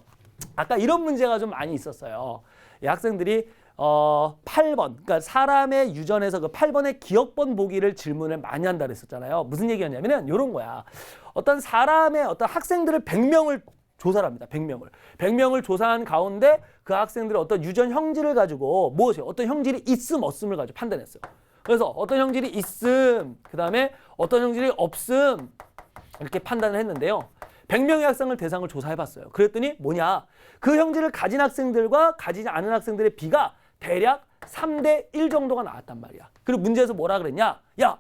Speaker 2: 아까 이런 문제가 좀 많이 있었어요. 학생들이 8번, 그러니까 사람의 유전에서 그 8번의 기억번 보기를 질문을 많이 한다 그랬었잖아요. 무슨 얘기였냐면은 이런 거야. 어떤 사람의 어떤 학생들을 100명을 조사를 합니다. 100명을. 100명을 조사한 가운데 그 학생들의 어떤 유전 형질을 가지고 무엇이에요? 어떤 형질이 있음, 없음을 가지고 판단했어요. 그래서 어떤 형질이 있음, 그 다음에 어떤 형질이 없음, 이렇게 판단을 했는데요. 100명의 학생을 대상을 조사해봤어요. 그랬더니 뭐냐? 그 형질을 가진 학생들과 가지지 않은 학생들의 비가 대략 3대1 정도가 나왔단 말이야. 그리고 문제에서 뭐라 그랬냐? 야,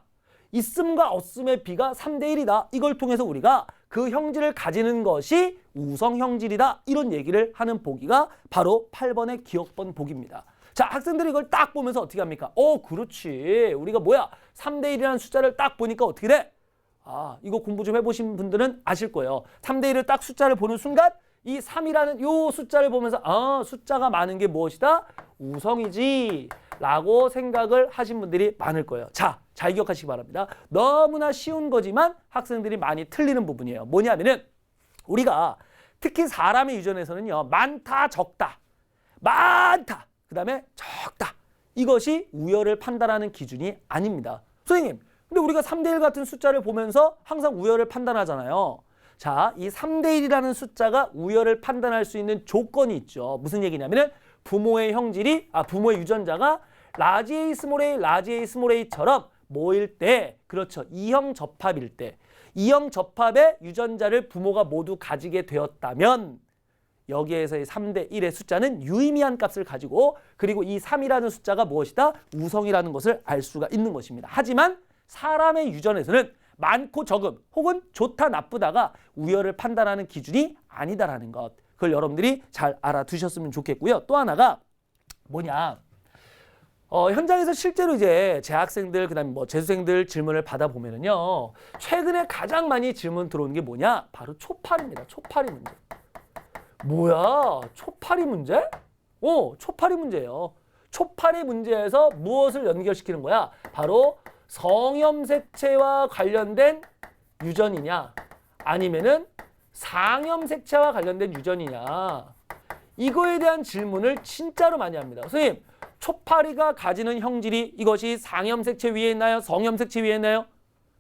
Speaker 2: 있음과 없음의 비가 3대1이다. 이걸 통해서 우리가 그 형질을 가지는 것이 우성 형질이다. 이런 얘기를 하는 보기가 바로 8번의 기억번 보기입니다. 자, 학생들이 이걸 딱 보면서 어떻게 합니까? 그렇지. 우리가 뭐야? 3대1이라는 숫자를 딱 보니까 어떻게 돼? 이거 공부 좀 해보신 분들은 아실 거예요. 3대1을 딱 숫자를 보는 순간 이 3이라는 요 숫자를 보면서 숫자가 많은 게 무엇이다? 우성이지 라고 생각을 하신 분들이 많을 거예요. 자, 잘 기억하시기 바랍니다. 너무나 쉬운 거지만 학생들이 많이 틀리는 부분이에요. 뭐냐면은 우리가 특히 사람의 유전에서는요, 많다, 적다, 많다, 그 다음에 적다, 이것이 우열을 판단하는 기준이 아닙니다. 선생님, 근데 우리가 3대1 같은 숫자를 보면서 항상 우열을 판단하잖아요. 자, 이 3대1이라는 숫자가 우열을 판단할 수 있는 조건이 있죠. 무슨 얘기냐면은 부모의 형질이, 부모의 유전자가 라지 A, 스몰 a, 라지 A, 스몰 a처럼 뭐일 때, 그렇죠, 이형 접합일 때, 이형 접합의 유전자를 부모가 모두 가지게 되었다면 여기에서의 3대1의 숫자는 유의미한 값을 가지고, 그리고 이 3이라는 숫자가 무엇이다? 우성이라는 것을 알 수가 있는 것입니다. 하지만 사람의 유전에서는 많고 적음 혹은 좋다 나쁘다가 우열을 판단하는 기준이 아니다라는 것, 그걸 여러분들이 잘 알아두셨으면 좋겠고요. 또 하나가 뭐냐, 현장에서 실제로 이제 재학생들, 그다음에 재수생들 질문을 받아보면은요, 최근에 가장 많이 질문 들어오는 게 뭐냐? 바로 초파리입니다. 초파리 문제. 뭐야? 초파리 문제? 초파리 문제예요. 초파리 문제에서 무엇을 연결시키는 거야? 바로 성염색체와 관련된 유전이냐, 아니면은 상염색체와 관련된 유전이냐, 이거에 대한 질문을 진짜로 많이 합니다. 선생님, 초파리가 가지는 형질이 이것이 상염색체 위에 있나요? 성염색체 위에 있나요?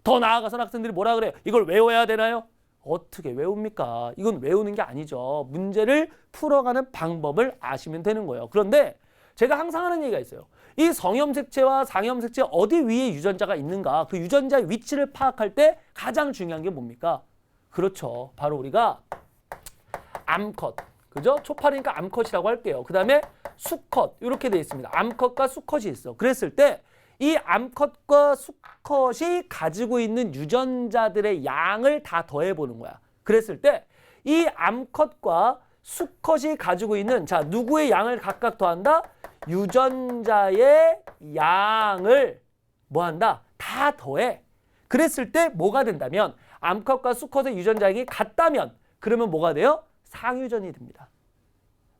Speaker 2: 더 나아가서 학생들이 뭐라 그래요? 이걸 외워야 되나요? 어떻게 외웁니까? 이건 외우는 게 아니죠. 문제를 풀어가는 방법을 아시면 되는 거예요. 그런데 제가 항상 하는 얘기가 있어요. 이 성염색체와 상염색체 어디 위에 유전자가 있는가? 그 유전자의 위치를 파악할 때 가장 중요한 게 뭡니까? 그렇죠. 바로 우리가 암컷. 그죠? 초파리니까 암컷이라고 할게요. 그 다음에 수컷. 이렇게 되어 있습니다. 암컷과 수컷이 있어. 그랬을 때 이 암컷과 수컷이 가지고 있는 유전자들의 양을 다 더해보는 거야. 그랬을 때 이 암컷과 수컷이 가지고 있는 자 누구의 양을 각각 더한다? 유전자의 양을 뭐한다? 다 더해. 그랬을 때 뭐가 된다면 암컷과 수컷의 유전자양이 같다면 그러면 뭐가 돼요? 상유전이 됩니다.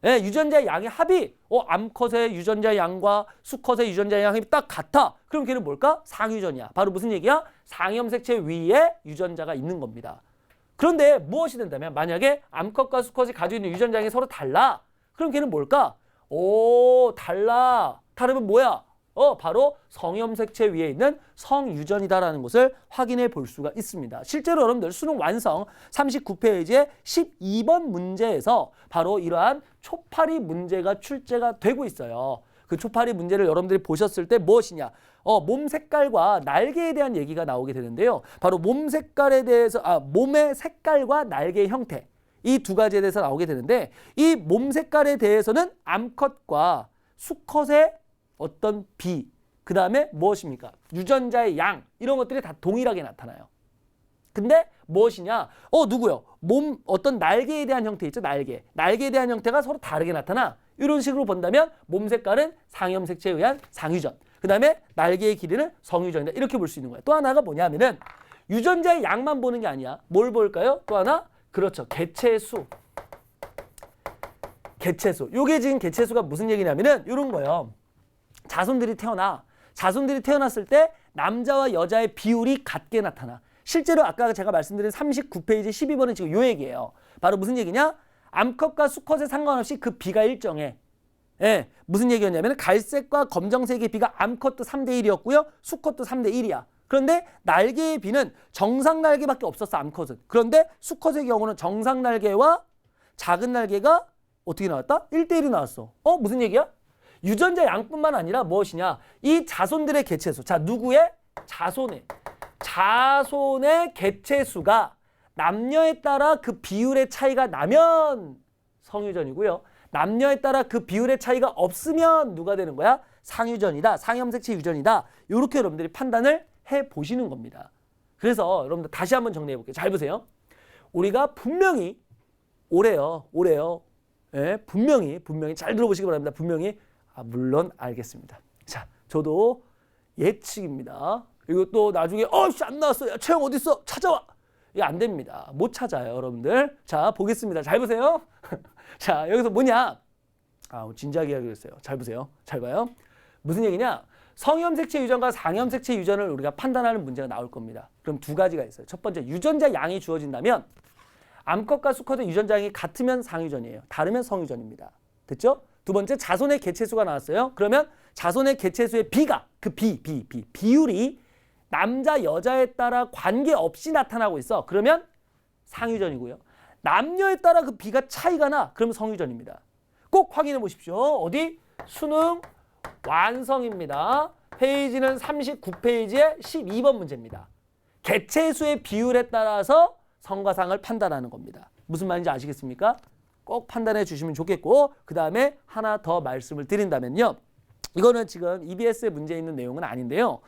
Speaker 2: 네, 유전자의 양의 합이 암컷의 유전자 양과 수컷의 유전자 양이 딱 같아. 그럼 걔는 뭘까? 상유전이야. 바로 무슨 얘기야? 상염색체 위에 유전자가 있는 겁니다. 그런데 무엇이 된다면 만약에 암컷과 수컷이 가지고 있는 유전자 양이 서로 달라. 그럼 걔는 뭘까? 달라. 다르면 뭐야? 바로 성염색체 위에 있는 성유전이다라는 것을 확인해 볼 수가 있습니다. 실제로 여러분들 수능 완성 39페이지의 12번 문제에서 바로 이러한 초파리 문제가 출제가 되고 있어요. 그 초파리 문제를 여러분들이 보셨을 때 무엇이냐? 몸 색깔과 날개에 대한 얘기가 나오게 되는데요. 바로 몸 색깔에 대해서 몸의 색깔과 날개의 형태 이 두 가지에 대해서 나오게 되는데 이 몸 색깔에 대해서는 암컷과 수컷의 어떤 비, 그 다음에 무엇입니까? 유전자의 양, 이런 것들이 다 동일하게 나타나요. 근데 무엇이냐? 누구요? 몸, 어떤 날개에 대한 형태 있죠? 날개에 대한 형태가 서로 다르게 나타나. 이런 식으로 본다면 몸 색깔은 상염색체에 의한 상유전, 그 다음에 날개의 길이는 성유전이다. 이렇게 볼 수 있는 거예요. 또 하나가 뭐냐면은 유전자의 양만 보는 게 아니야. 뭘 볼까요? 또 하나? 그렇죠. 개체수. 요게 지금 개체수가 무슨 얘기냐면은 이런 거예요. 자손들이 태어났을 때 남자와 여자의 비율이 같게 나타나. 실제로 아까 제가 말씀드린 39페이지 12번은 지금 요 얘기예요. 바로 무슨 얘기냐? 암컷과 수컷에 상관없이 그 비가 일정해. 예, 무슨 얘기였냐면 갈색과 검정색의 비가 암컷도 3대 1이었고요. 수컷도 3대 1이야. 그런데 날개의 비는 정상 날개밖에 없었어, 암컷은. 그런데 수컷의 경우는 정상 날개와 작은 날개가 어떻게 나왔다? 1대 1이 나왔어. 무슨 얘기야? 유전자 양뿐만 아니라 무엇이냐? 이 자손들의 개체수. 자, 누구의? 자손의 개체수가 남녀에 따라 그 비율의 차이가 나면 성유전이고요. 남녀에 따라 그 비율의 차이가 없으면 누가 되는 거야? 상유전이다. 상염색체 유전이다. 이렇게 여러분들이 판단을 해보시는 겁니다. 그래서 여러분들 다시 한번 정리해 볼게요. 잘 보세요. 우리가 분명히 올해요. 예, 분명히 잘 들어보시기 바랍니다. 분명히 물론 알겠습니다. 자, 저도 예측입니다. 이것도 나중에 안 나왔어요. 채영 어디 있어? 찾아와. 이게 안 됩니다. 못 찾아요, 여러분들. 자, 보겠습니다. 잘 보세요. 자, 여기서 뭐냐? 진지하게 하기로 했어요. 잘 보세요. 잘 봐요. 무슨 얘기냐? 성염색체 유전과 상염색체 유전을 우리가 판단하는 문제가 나올 겁니다. 그럼 두 가지가 있어요. 첫 번째, 유전자 양이 주어진다면 암컷과 수컷의 유전자 양이 같으면 상유전이에요. 다르면 성유전입니다. 됐죠? 두 번째, 자손의 개체수가 나왔어요. 그러면 자손의 개체수의 비가 그 비율이 남자 여자에 따라 관계없이 나타나고 있어. 그러면 상유전이고요. 남녀에 따라 그 비가 차이가 나. 그러면 성유전입니다. 꼭 확인해 보십시오. 어디? 수능 완성입니다. 페이지는 39페이지의 12번 문제입니다. 개체수의 비율에 따라서 성과 상을 판단하는 겁니다. 무슨 말인지 아시겠습니까? 꼭 판단해 주시면 좋겠고, 그 다음에 하나 더 말씀을 드린다면요. 이거는 지금 EBS에 문제 있는 내용은 아닌데요.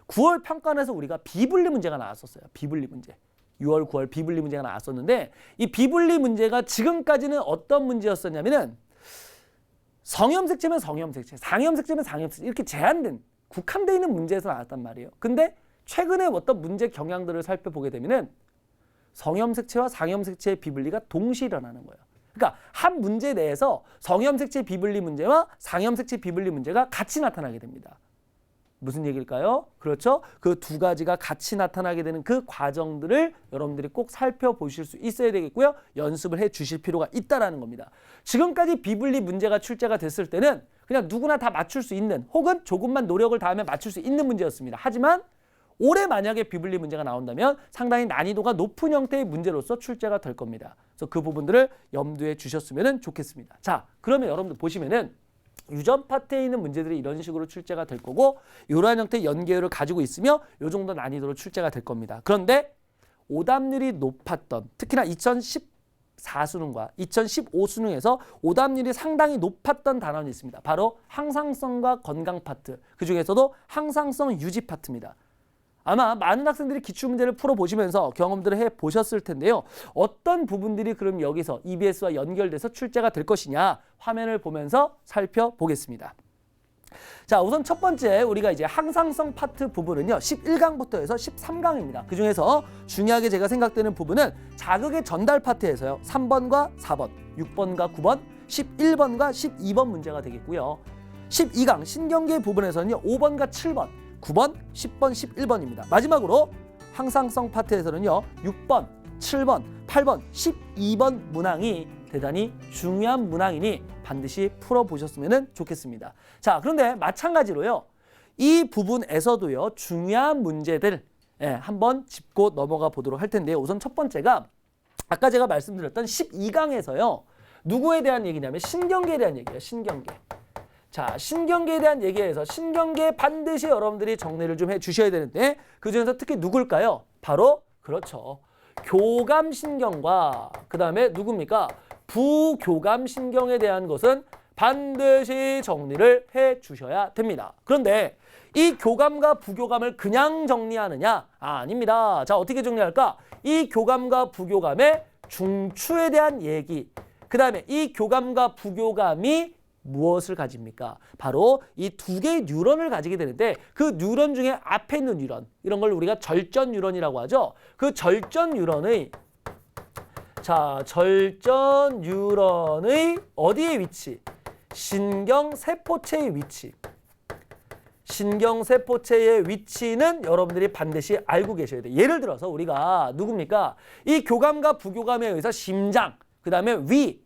Speaker 2: 9월 평가원에서 우리가 비분리 문제가 나왔었어요. 비분리 문제. 6월, 9월 비분리 문제가 나왔었는데 이 비분리 문제가 지금까지는 어떤 문제였었냐면은 성염색체면 성염색체, 상염색체면 상염색체 이렇게 제한된, 국한되어 있는 문제에서 나왔단 말이에요. 근데 최근에 어떤 문제 경향들을 살펴보게 되면은 성염색체와 상염색체의 비분리가 동시에 일어나는 거예요. 그러니까 한 문제 내에서 성염색체 비분리 문제와 상염색체 비분리 문제가 같이 나타나게 됩니다. 무슨 얘기일까요? 그렇죠? 그 두 가지가 같이 나타나게 되는 그 과정들을 여러분들이 꼭 살펴보실 수 있어야 되겠고요. 연습을 해 주실 필요가 있다는 겁니다. 지금까지 비분리 문제가 출제가 됐을 때는 그냥 누구나 다 맞출 수 있는 혹은 조금만 노력을 다하면 맞출 수 있는 문제였습니다. 하지만 올해 만약에 비블리 문제가 나온다면 상당히 난이도가 높은 형태의 문제로서 출제가 될 겁니다. 그래서 그 부분들을 염두에 주셨으면 좋겠습니다. 자, 그러면 여러분들 보시면은 유전 파트에 있는 문제들이 이런 식으로 출제가 될 거고 이러한 형태의 연계율을 가지고 있으며 이 정도 난이도로 출제가 될 겁니다. 그런데 오답률이 높았던 특히나 2014 수능과 2015 수능에서 오답률이 상당히 높았던 단원이 있습니다. 바로 항상성과 건강 파트, 그중에서도 항상성 유지 파트입니다. 아마 많은 학생들이 기출문제를 풀어보시면서 경험들을 해보셨을 텐데요. 어떤 부분들이 그럼 여기서 EBS와 연결돼서 출제가 될 것이냐 화면을 보면서 살펴보겠습니다. 자, 우선 첫 번째 우리가 이제 항상성 파트 부분은요. 11강부터 해서 13강입니다. 그중에서 중요하게 제가 생각되는 부분은 자극의 전달 파트에서요. 3번과 4번, 6번과 9번, 11번과 12번 문제가 되겠고요. 12강 신경계 부분에서는요. 5번과 7번, 9번, 10번, 11번입니다. 마지막으로 항상성 파트에서는요. 6번, 7번, 8번, 12번 문항이 대단히 중요한 문항이니 반드시 풀어보셨으면 좋겠습니다. 자, 그런데 마찬가지로요. 이 부분에서도요. 중요한 문제들 한번 짚고 넘어가 보도록 할 텐데요. 우선 첫 번째가 아까 제가 말씀드렸던 12강에서요. 누구에 대한 얘기냐면 신경계에 대한 얘기예요. 신경계. 자, 신경계에 대한 얘기에서 신경계 반드시 여러분들이 정리를 좀 해주셔야 되는데 그중에서 특히 누굴까요? 바로 그렇죠. 교감신경과 그 다음에 누굽니까? 부교감신경에 대한 것은 반드시 정리를 해주셔야 됩니다. 그런데 이 교감과 부교감을 그냥 정리하느냐? 아닙니다. 자, 어떻게 정리할까? 이 교감과 부교감의 중추에 대한 얘기, 그 다음에 이 교감과 부교감이 무엇을 가집니까? 바로 이 두 개의 뉴런을 가지게 되는데 그 뉴런 중에 앞에 있는 뉴런, 이런 걸 우리가 절전 뉴런이라고 하죠. 그 절전 뉴런의 절전 뉴런의 어디에 위치? 신경세포체의 위치. 신경세포체의 위치는 여러분들이 반드시 알고 계셔야 돼요. 예를 들어서 우리가 누굽니까? 이 교감과 부교감에 의해서 심장, 그 다음에 위,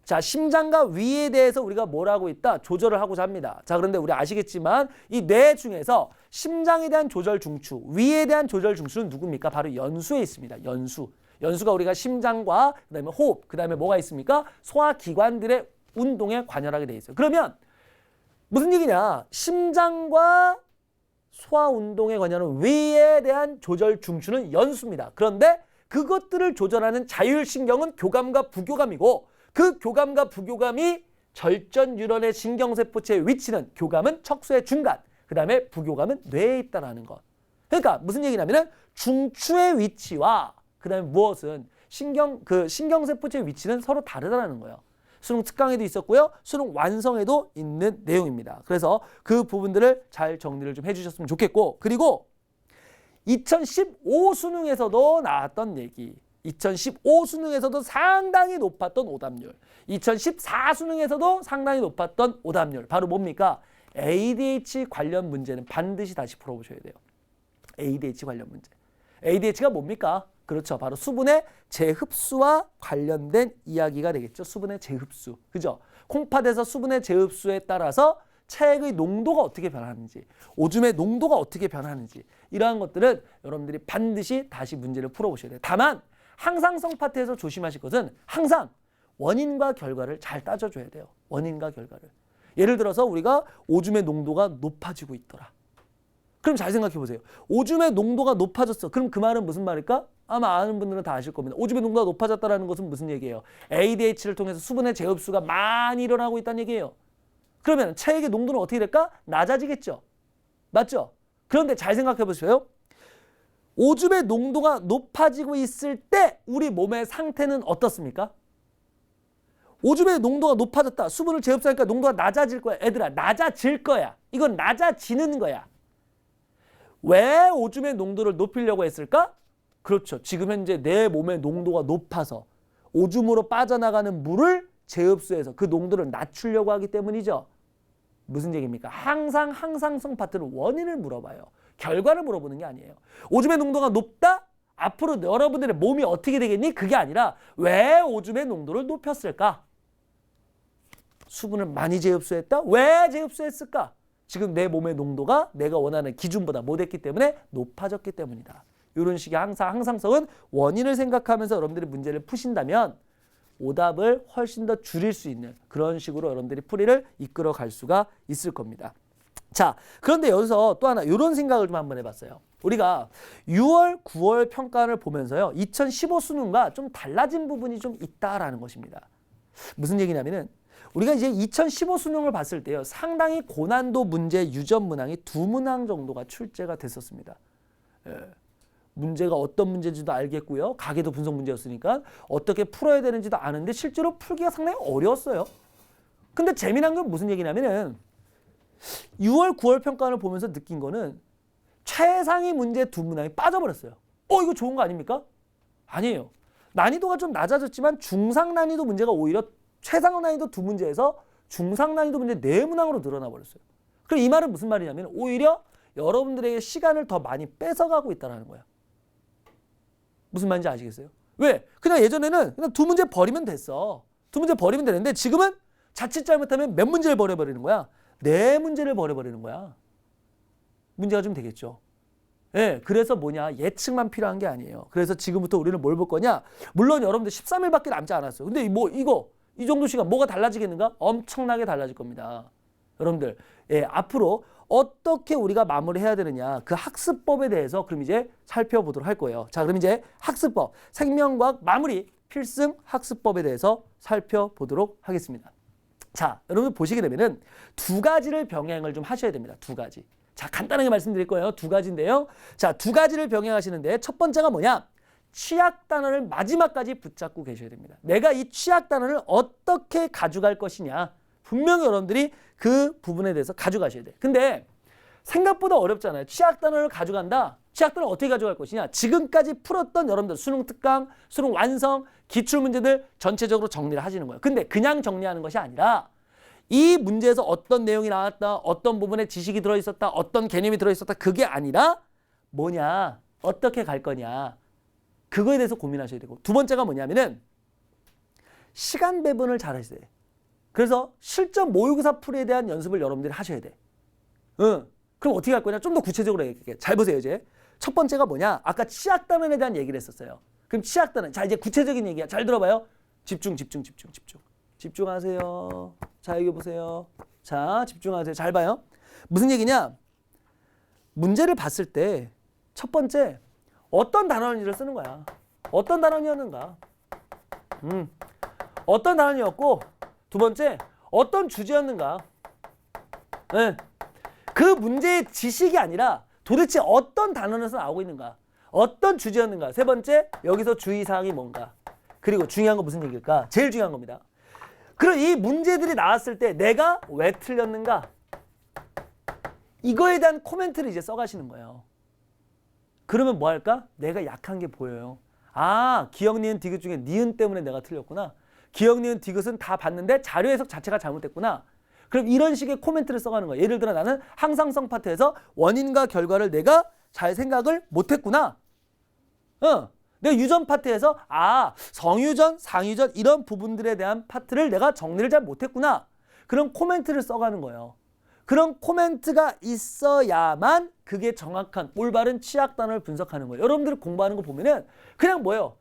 Speaker 2: 자, 심장과 위에 대해서 우리가 뭘 하고 있다? 조절을 하고자 합니다. 자, 그런데 우리 아시겠지만 이 뇌 중에서 심장에 대한 조절 중추, 위에 대한 조절 중추는 누굽니까? 바로 연수에 있습니다. 연수. 연수가 우리가 심장과 그다음에 호흡, 그다음에 뭐가 있습니까? 소화기관들의 운동에 관여하게 돼 있어요. 그러면 무슨 얘기냐? 심장과 소화운동에 관여하는 위에 대한 조절 중추는 연수입니다. 그런데 그것들을 조절하는 자율신경은 교감과 부교감이고 그 교감과 부교감이 절전 뉴런의 신경세포체의 위치는 교감은 척수의 중간, 그 다음에 부교감은 뇌에 있다는 것. 그러니까 무슨 얘기냐면은 중추의 위치와 그 다음에 무엇은 신경세포체의 위치는 서로 다르다는 거예요. 수능 특강에도 있었고요. 수능 완성에도 있는 내용입니다. 그래서 그 부분들을 잘 정리를 좀 해주셨으면 좋겠고, 그리고 2015 수능에서도 나왔던 얘기, 2015 수능에서도 상당히 높았던 오답률, 2014 수능에서도 상당히 높았던 오답률, 바로 뭡니까? ADH 관련 문제는 반드시 다시 풀어보셔야 돼요. ADH 관련 문제. ADH가 뭡니까? 그렇죠. 바로 수분의 재흡수와 관련된 이야기가 되겠죠. 수분의 재흡수. 그죠? 콩팥에서 수분의 재흡수에 따라서 체액의 농도가 어떻게 변하는지, 오줌의 농도가 어떻게 변하는지, 이러한 것들은 여러분들이 반드시 다시 문제를 풀어보셔야 돼요. 다만 항상성 파트에서 조심하실 것은 항상 원인과 결과를 잘 따져줘야 돼요. 원인과 결과를. 예를 들어서 우리가 오줌의 농도가 높아지고 있더라. 그럼 잘 생각해 보세요. 오줌의 농도가 높아졌어. 그럼 그 말은 무슨 말일까? 아마 아는 분들은 다 아실 겁니다. 오줌의 농도가 높아졌다는 것은 무슨 얘기예요? ADH를 통해서 수분의 재흡수가 많이 일어나고 있다는 얘기예요. 그러면 체액의 농도는 어떻게 될까? 낮아지겠죠. 맞죠? 그런데 잘 생각해 보세요. 오줌의 농도가 높아지고 있을 때 우리 몸의 상태는 어떻습니까? 오줌의 농도가 높아졌다. 수분을 재흡수하니까 농도가 낮아질 거야. 애들아, 낮아질 거야. 이건 낮아지는 거야. 왜 오줌의 농도를 높이려고 했을까? 그렇죠. 지금 현재 내 몸의 농도가 높아서 오줌으로 빠져나가는 물을 재흡수해서 그 농도를 낮추려고 하기 때문이죠. 무슨 얘기입니까? 항상 항상성 파트는 원인을 물어봐요. 결과를 물어보는 게 아니에요. 오줌의 농도가 높다? 앞으로 여러분들의 몸이 어떻게 되겠니? 그게 아니라 왜 오줌의 농도를 높였을까? 수분을 많이 재흡수했다. 왜 재흡수했을까? 지금 내 몸의 농도가 내가 원하는 기준보다 못했기 때문에 높아졌기 때문이다. 이런 식의 항상성은 원인을 생각하면서 여러분들이 문제를 푸신다면 오답을 훨씬 더 줄일 수 있는 그런 식으로 여러분들이 풀이를 이끌어 갈 수가 있을 겁니다. 자, 그런데 여기서 또 하나 이런 생각을 좀 한번 해봤어요. 우리가 6월, 9월 평가를 보면서요. 2015 수능과 좀 달라진 부분이 좀 있다라는 것입니다. 무슨 얘기냐면은 우리가 이제 2015 수능을 봤을 때요. 상당히 고난도 문제 유전 문항이 2문항 정도가 출제가 됐었습니다. 예. 문제가 어떤 문제인지도 알겠고요. 가계도 분석 문제였으니까 어떻게 풀어야 되는지도 아는데 실제로 풀기가 상당히 어려웠어요. 근데 재미난 건 무슨 얘기냐면은 6월, 9월 평가를 보면서 느낀 거는 최상위 문제 2문항이 빠져버렸어요. 이거 좋은 거 아닙니까? 아니에요. 난이도가 좀 낮아졌지만 중상 난이도 문제가 오히려 최상 난이도 2문제에서 중상 난이도 문제 4문항으로 늘어나 버렸어요. 그럼 이 말은 무슨 말이냐면 오히려 여러분들에게 시간을 더 많이 뺏어가고 있다는 거야. 무슨 말인지 아시겠어요? 왜? 그냥 예전에는 그냥 2문제 버리면 됐어. 2문제 버리면 되는데 지금은 자칫 잘못하면 몇 문제를 버려버리는 거야? 4문제를 버려버리는 거야. 문제가 좀 되겠죠. 예, 그래서 뭐냐? 예측만 필요한 게 아니에요. 그래서 지금부터 우리는 뭘 볼 거냐? 물론 여러분들 13일밖에 남지 않았어요. 근데 이 정도 시간 뭐가 달라지겠는가? 엄청나게 달라질 겁니다. 여러분들, 예, 앞으로 어떻게 우리가 마무리해야 되느냐? 그 학습법에 대해서 그럼 이제 살펴보도록 할 거예요. 자, 그럼 이제 학습법, 생명과학 마무리 필승 학습법에 대해서 살펴보도록 하겠습니다. 자, 여러분 보시게 되면은 2가지를 병행을 좀 하셔야 됩니다. 2가지. 자, 간단하게 말씀드릴 거예요. 2가지인데요. 자, 2가지를 병행하시는데 첫 번째가 뭐냐? 취약 단원을 마지막까지 붙잡고 계셔야 됩니다. 내가 이 취약 단원을 어떻게 가져갈 것이냐. 분명히 여러분들이 그 부분에 대해서 가져가셔야 돼. 근데 생각보다 어렵잖아요. 취약 단원을 가져간다. 취약 단원을 어떻게 가져갈 것이냐. 지금까지 풀었던 여러분들 수능 특강, 수능 완성, 기출문제들 전체적으로 정리를 하시는 거예요. 근데 그냥 정리하는 것이 아니라 이 문제에서 어떤 내용이 나왔다, 어떤 부분에 지식이 들어있었다, 어떤 개념이 들어있었다, 그게 아니라 뭐냐, 어떻게 갈 거냐, 그거에 대해서 고민하셔야 되고, 두 번째가 뭐냐면은 시간 배분을 잘 하셔야 돼. 그래서 실전 모의고사 풀이에 대한 연습을 여러분들이 하셔야 돼. 그럼 어떻게 할 거냐? 좀 더 구체적으로 얘기할게. 잘 보세요, 이제. 첫 번째가 뭐냐? 아까 취약단원에 대한 얘기를 했었어요. 그럼 취약단원. 자, 이제 구체적인 얘기야. 잘 들어봐요. 집중. 집중하세요. 자, 여기 보세요. 자, 집중하세요. 잘 봐요. 무슨 얘기냐? 문제를 봤을 때 첫 번째, 어떤 단원인지를 쓰는 거야. 어떤 단원이었는가? 어떤 단원이었고, 두 번째, 어떤 주제였는가? 네. 그 문제의 지식이 아니라 도대체 어떤 단원에서 나오고 있는가? 어떤 주제였는가? 세 번째, 여기서 주의사항이 뭔가? 그리고 중요한 건 무슨 얘기일까? 제일 중요한 겁니다. 그럼 이 문제들이 나왔을 때 내가 왜 틀렸는가? 이거에 대한 코멘트를 이제 써가시는 거예요. 그러면 뭐 할까? 내가 약한 게 보여요. 아, 기억, 니은, 디귿 중에 니은 때문에 내가 틀렸구나. 기억, 니은, 디귿은 다 봤는데 자료 해석 자체가 잘못됐구나. 그럼 이런 식의 코멘트를 써가는 거예요. 예를 들어 나는 항상성 파트에서 원인과 결과를 내가 잘 생각을 못했구나. 내가 유전 파트에서 성유전, 상유전 이런 부분들에 대한 파트를 내가 정리를 잘 못했구나. 그런 코멘트를 써가는 거예요. 그런 코멘트가 있어야만 그게 정확한 올바른 취약 단원을 분석하는 거예요. 여러분들이 공부하는 거 보면은 그냥 뭐예요?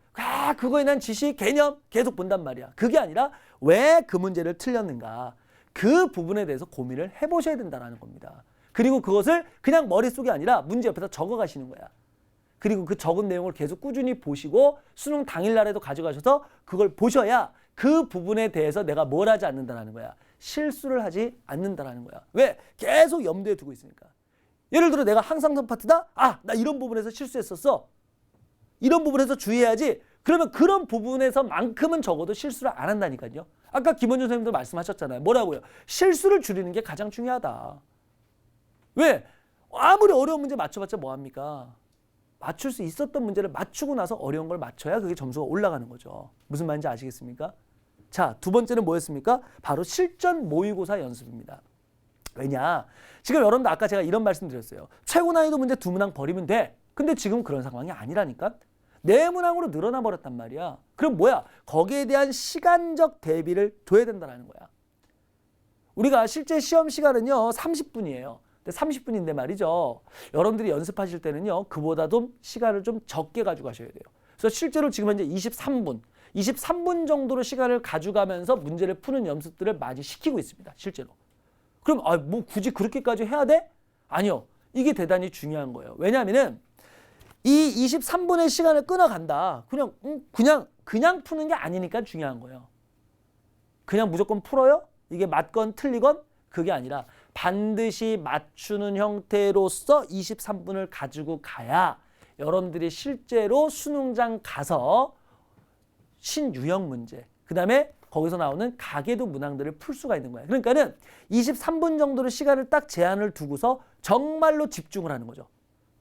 Speaker 2: 그거에 대한 지식, 개념 계속 본단 말이야. 그게 아니라 왜 그 문제를 틀렸는가. 그 부분에 대해서 고민을 해보셔야 된다는 겁니다. 그리고 그것을 그냥 머릿속이 아니라 문제 옆에다 적어가시는 거야. 그리고 그 적은 내용을 계속 꾸준히 보시고 수능 당일날에도 가져가셔서 그걸 보셔야 그 부분에 대해서 내가 뭘 하지 않는다는 거야. 실수를 하지 않는다는 거야. 왜? 계속 염두에 두고 있으니까. 예를 들어 내가 항상성 파트다? 나 이런 부분에서 실수했었어. 이런 부분에서 주의해야지. 그러면 그런 부분에서만큼은 적어도 실수를 안 한다니까요. 아까 김원준 선생님도 말씀하셨잖아요. 뭐라고요? 실수를 줄이는 게 가장 중요하다. 왜? 아무리 어려운 문제 맞춰봤자 뭐합니까? 맞출 수 있었던 문제를 맞추고 나서 어려운 걸 맞춰야 그게 점수가 올라가는 거죠. 무슨 말인지 아시겠습니까? 자, 두 번째는 뭐였습니까? 바로 실전 모의고사 연습입니다. 왜냐? 지금 여러분들 아까 제가 이런 말씀 드렸어요. 최고 난이도 문제 2문항 버리면 돼. 근데 지금 그런 상황이 아니라니까? 4문항으로 늘어나 버렸단 말이야. 그럼 뭐야? 거기에 대한 시간적 대비를 둬야 된다는 거야. 우리가 실제 시험 시간은요 30분이에요. 근데 30분인데 말이죠. 여러분들이 연습하실 때는요 그보다도 시간을 좀 적게 가지고 가셔야 돼요. 그래서 실제로 지금 현재 23분 정도로 시간을 가져가면서 문제를 푸는 연습들을 많이 시키고 있습니다. 실제로. 그럼 뭐 굳이 그렇게까지 해야 돼? 아니요. 이게 대단히 중요한 거예요. 왜냐하면은 이 23분의 시간을 끊어간다. 그냥 푸는 게 아니니까 중요한 거예요. 그냥 무조건 풀어요? 이게 맞건 틀리건 그게 아니라 반드시 맞추는 형태로서 23분을 가지고 가야 여러분들이 실제로 수능장 가서 신유형 문제, 그 다음에 거기서 나오는 가계도 문항들을 풀 수가 있는 거예요. 그러니까는 23분 정도의 시간을 딱 제한을 두고서 정말로 집중을 하는 거죠.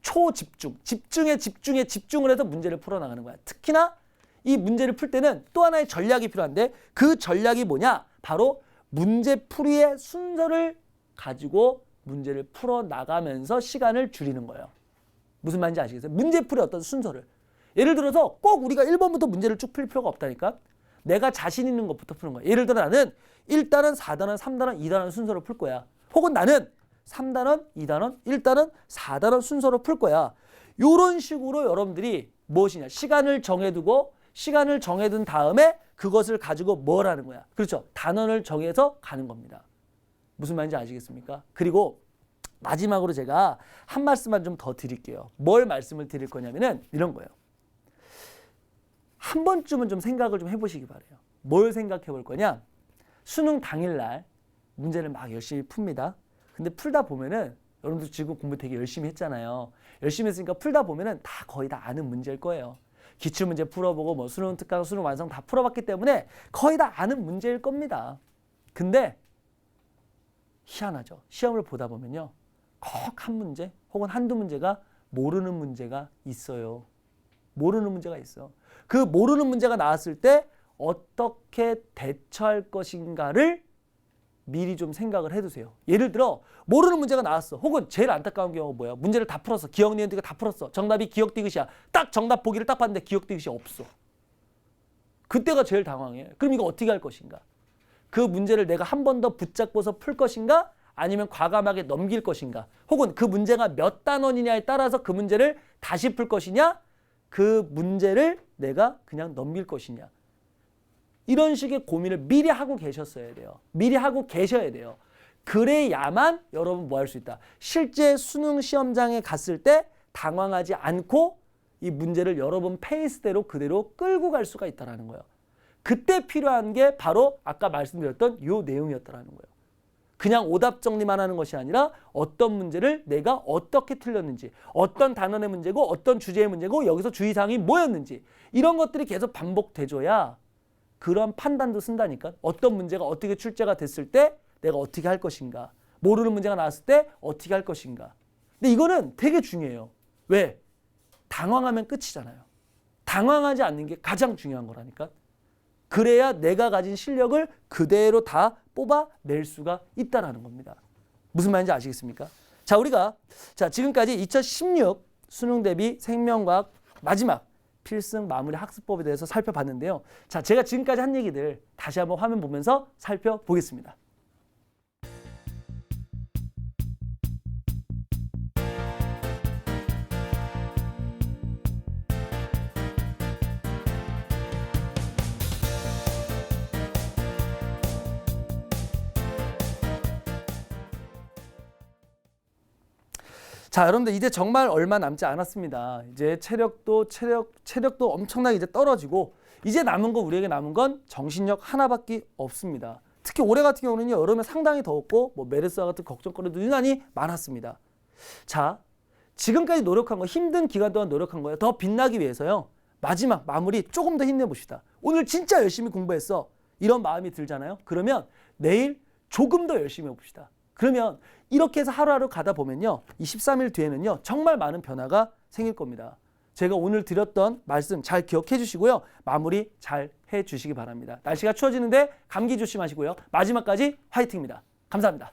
Speaker 2: 초집중, 집중을 해서 문제를 풀어나가는 거야. 특히나 이 문제를 풀 때는 또 하나의 전략이 필요한데 그 전략이 뭐냐? 바로 문제풀이의 순서를 가지고 문제를 풀어나가면서 시간을 줄이는 거예요. 무슨 말인지 아시겠어요? 문제풀이의 어떤 순서를. 예를 들어서 꼭 우리가 1번부터 문제를 쭉 풀 필요가 없다니까. 내가 자신 있는 것부터 푸는 거야. 예를 들어 나는 1단원, 4단원, 3단원, 2단원 순서로 풀 거야. 혹은 나는 3단원, 2단원, 1단원, 4단원 순서로 풀 거야. 이런 식으로 여러분들이 무엇이냐. 시간을 정해둔 다음에 그것을 가지고 뭘 하는 거야. 그렇죠. 단원을 정해서 가는 겁니다. 무슨 말인지 아시겠습니까? 그리고 마지막으로 제가 한 말씀만 좀 더 드릴게요. 뭘 말씀을 드릴 거냐면은 이런 거예요. 한 번쯤은 좀 생각을 좀 해보시기 바래요. 뭘 생각해 볼 거냐? 수능 당일날 문제를 막 열심히 풉니다. 근데 풀다 보면은 여러분들 지금 공부 되게 열심히 했잖아요. 열심히 했으니까 풀다 보면은 다 거의 다 아는 문제일 거예요. 기출문제 풀어보고 뭐 수능 특강, 수능 완성 다 풀어봤기 때문에 거의 다 아는 문제일 겁니다. 근데 희한하죠. 시험을 보다 보면요. 꼭 한 문제 혹은 한두 문제가 모르는 문제가 있어요. 모르는 문제가 있어. 그 모르는 문제가 나왔을 때 어떻게 대처할 것인가를 미리 좀 생각을 해두세요. 예를 들어 모르는 문제가 나왔어. 혹은 제일 안타까운 경우가 뭐야? 문제를 다 풀었어. 기억, 니은, 디귿 다 풀었어. 정답이 기억, 디귿이야. 딱 정답 보기를 딱 봤는데 기억, 디귿이 없어. 그때가 제일 당황해. 그럼 이거 어떻게 할 것인가? 그 문제를 내가 한 번 더 붙잡고서 풀 것인가? 아니면 과감하게 넘길 것인가? 혹은 그 문제가 몇 단원이냐에 따라서 그 문제를 다시 풀 것이냐? 그 문제를 내가 그냥 넘길 것이냐? 이런 식의 고민을 미리 하고 계셨어야 돼요. 미리 하고 계셔야 돼요. 그래야만 여러분 뭐 할 수 있다. 실제 수능 시험장에 갔을 때 당황하지 않고 이 문제를 여러분 페이스대로 그대로 끌고 갈 수가 있다는 거예요. 그때 필요한 게 바로 아까 말씀드렸던 이 내용이었다는 거예요. 그냥 오답 정리만 하는 것이 아니라 어떤 문제를 내가 어떻게 틀렸는지, 어떤 단원의 문제고 어떤 주제의 문제고 여기서 주의사항이 뭐였는지 이런 것들이 계속 반복돼줘야 그런 판단도 쓴다니까. 어떤 문제가 어떻게 출제가 됐을 때 내가 어떻게 할 것인가. 모르는 문제가 나왔을 때 어떻게 할 것인가. 근데 이거는 되게 중요해요. 왜? 당황하면 끝이잖아요. 당황하지 않는 게 가장 중요한 거라니까. 그래야 내가 가진 실력을 그대로 다 뽑아낼 수가 있다는 겁니다. 무슨 말인지 아시겠습니까? 자, 우리가 지금까지 2016 수능 대비 생명과학 마지막 필승 마무리 학습법에 대해서 살펴봤는데요. 자, 제가 지금까지 한 얘기들 다시 한번 화면 보면서 살펴보겠습니다. 자, 여러분들 이제 정말 얼마 남지 않았습니다. 이제 체력도 엄청나게 이제 떨어지고 이제 남은 거 우리에게 남은 건 정신력 하나밖에 없습니다. 특히 올해 같은 경우는요. 여름에 상당히 더웠고 뭐 메르스와 같은 걱정거리도 유난히 많았습니다. 자, 지금까지 노력한 거 힘든 기간 동안 노력한 거예요. 더 빛나기 위해서요. 마지막 마무리 조금 더 힘내봅시다. 오늘 진짜 열심히 공부했어. 이런 마음이 들잖아요. 그러면 내일 조금 더 열심히 해봅시다. 그러면 이렇게 해서 하루하루 가다 보면요. 이 13일 뒤에는요. 정말 많은 변화가 생길 겁니다. 제가 오늘 드렸던 말씀 잘 기억해 주시고요. 마무리 잘 해 주시기 바랍니다. 날씨가 추워지는데 감기 조심하시고요. 마지막까지 화이팅입니다. 감사합니다.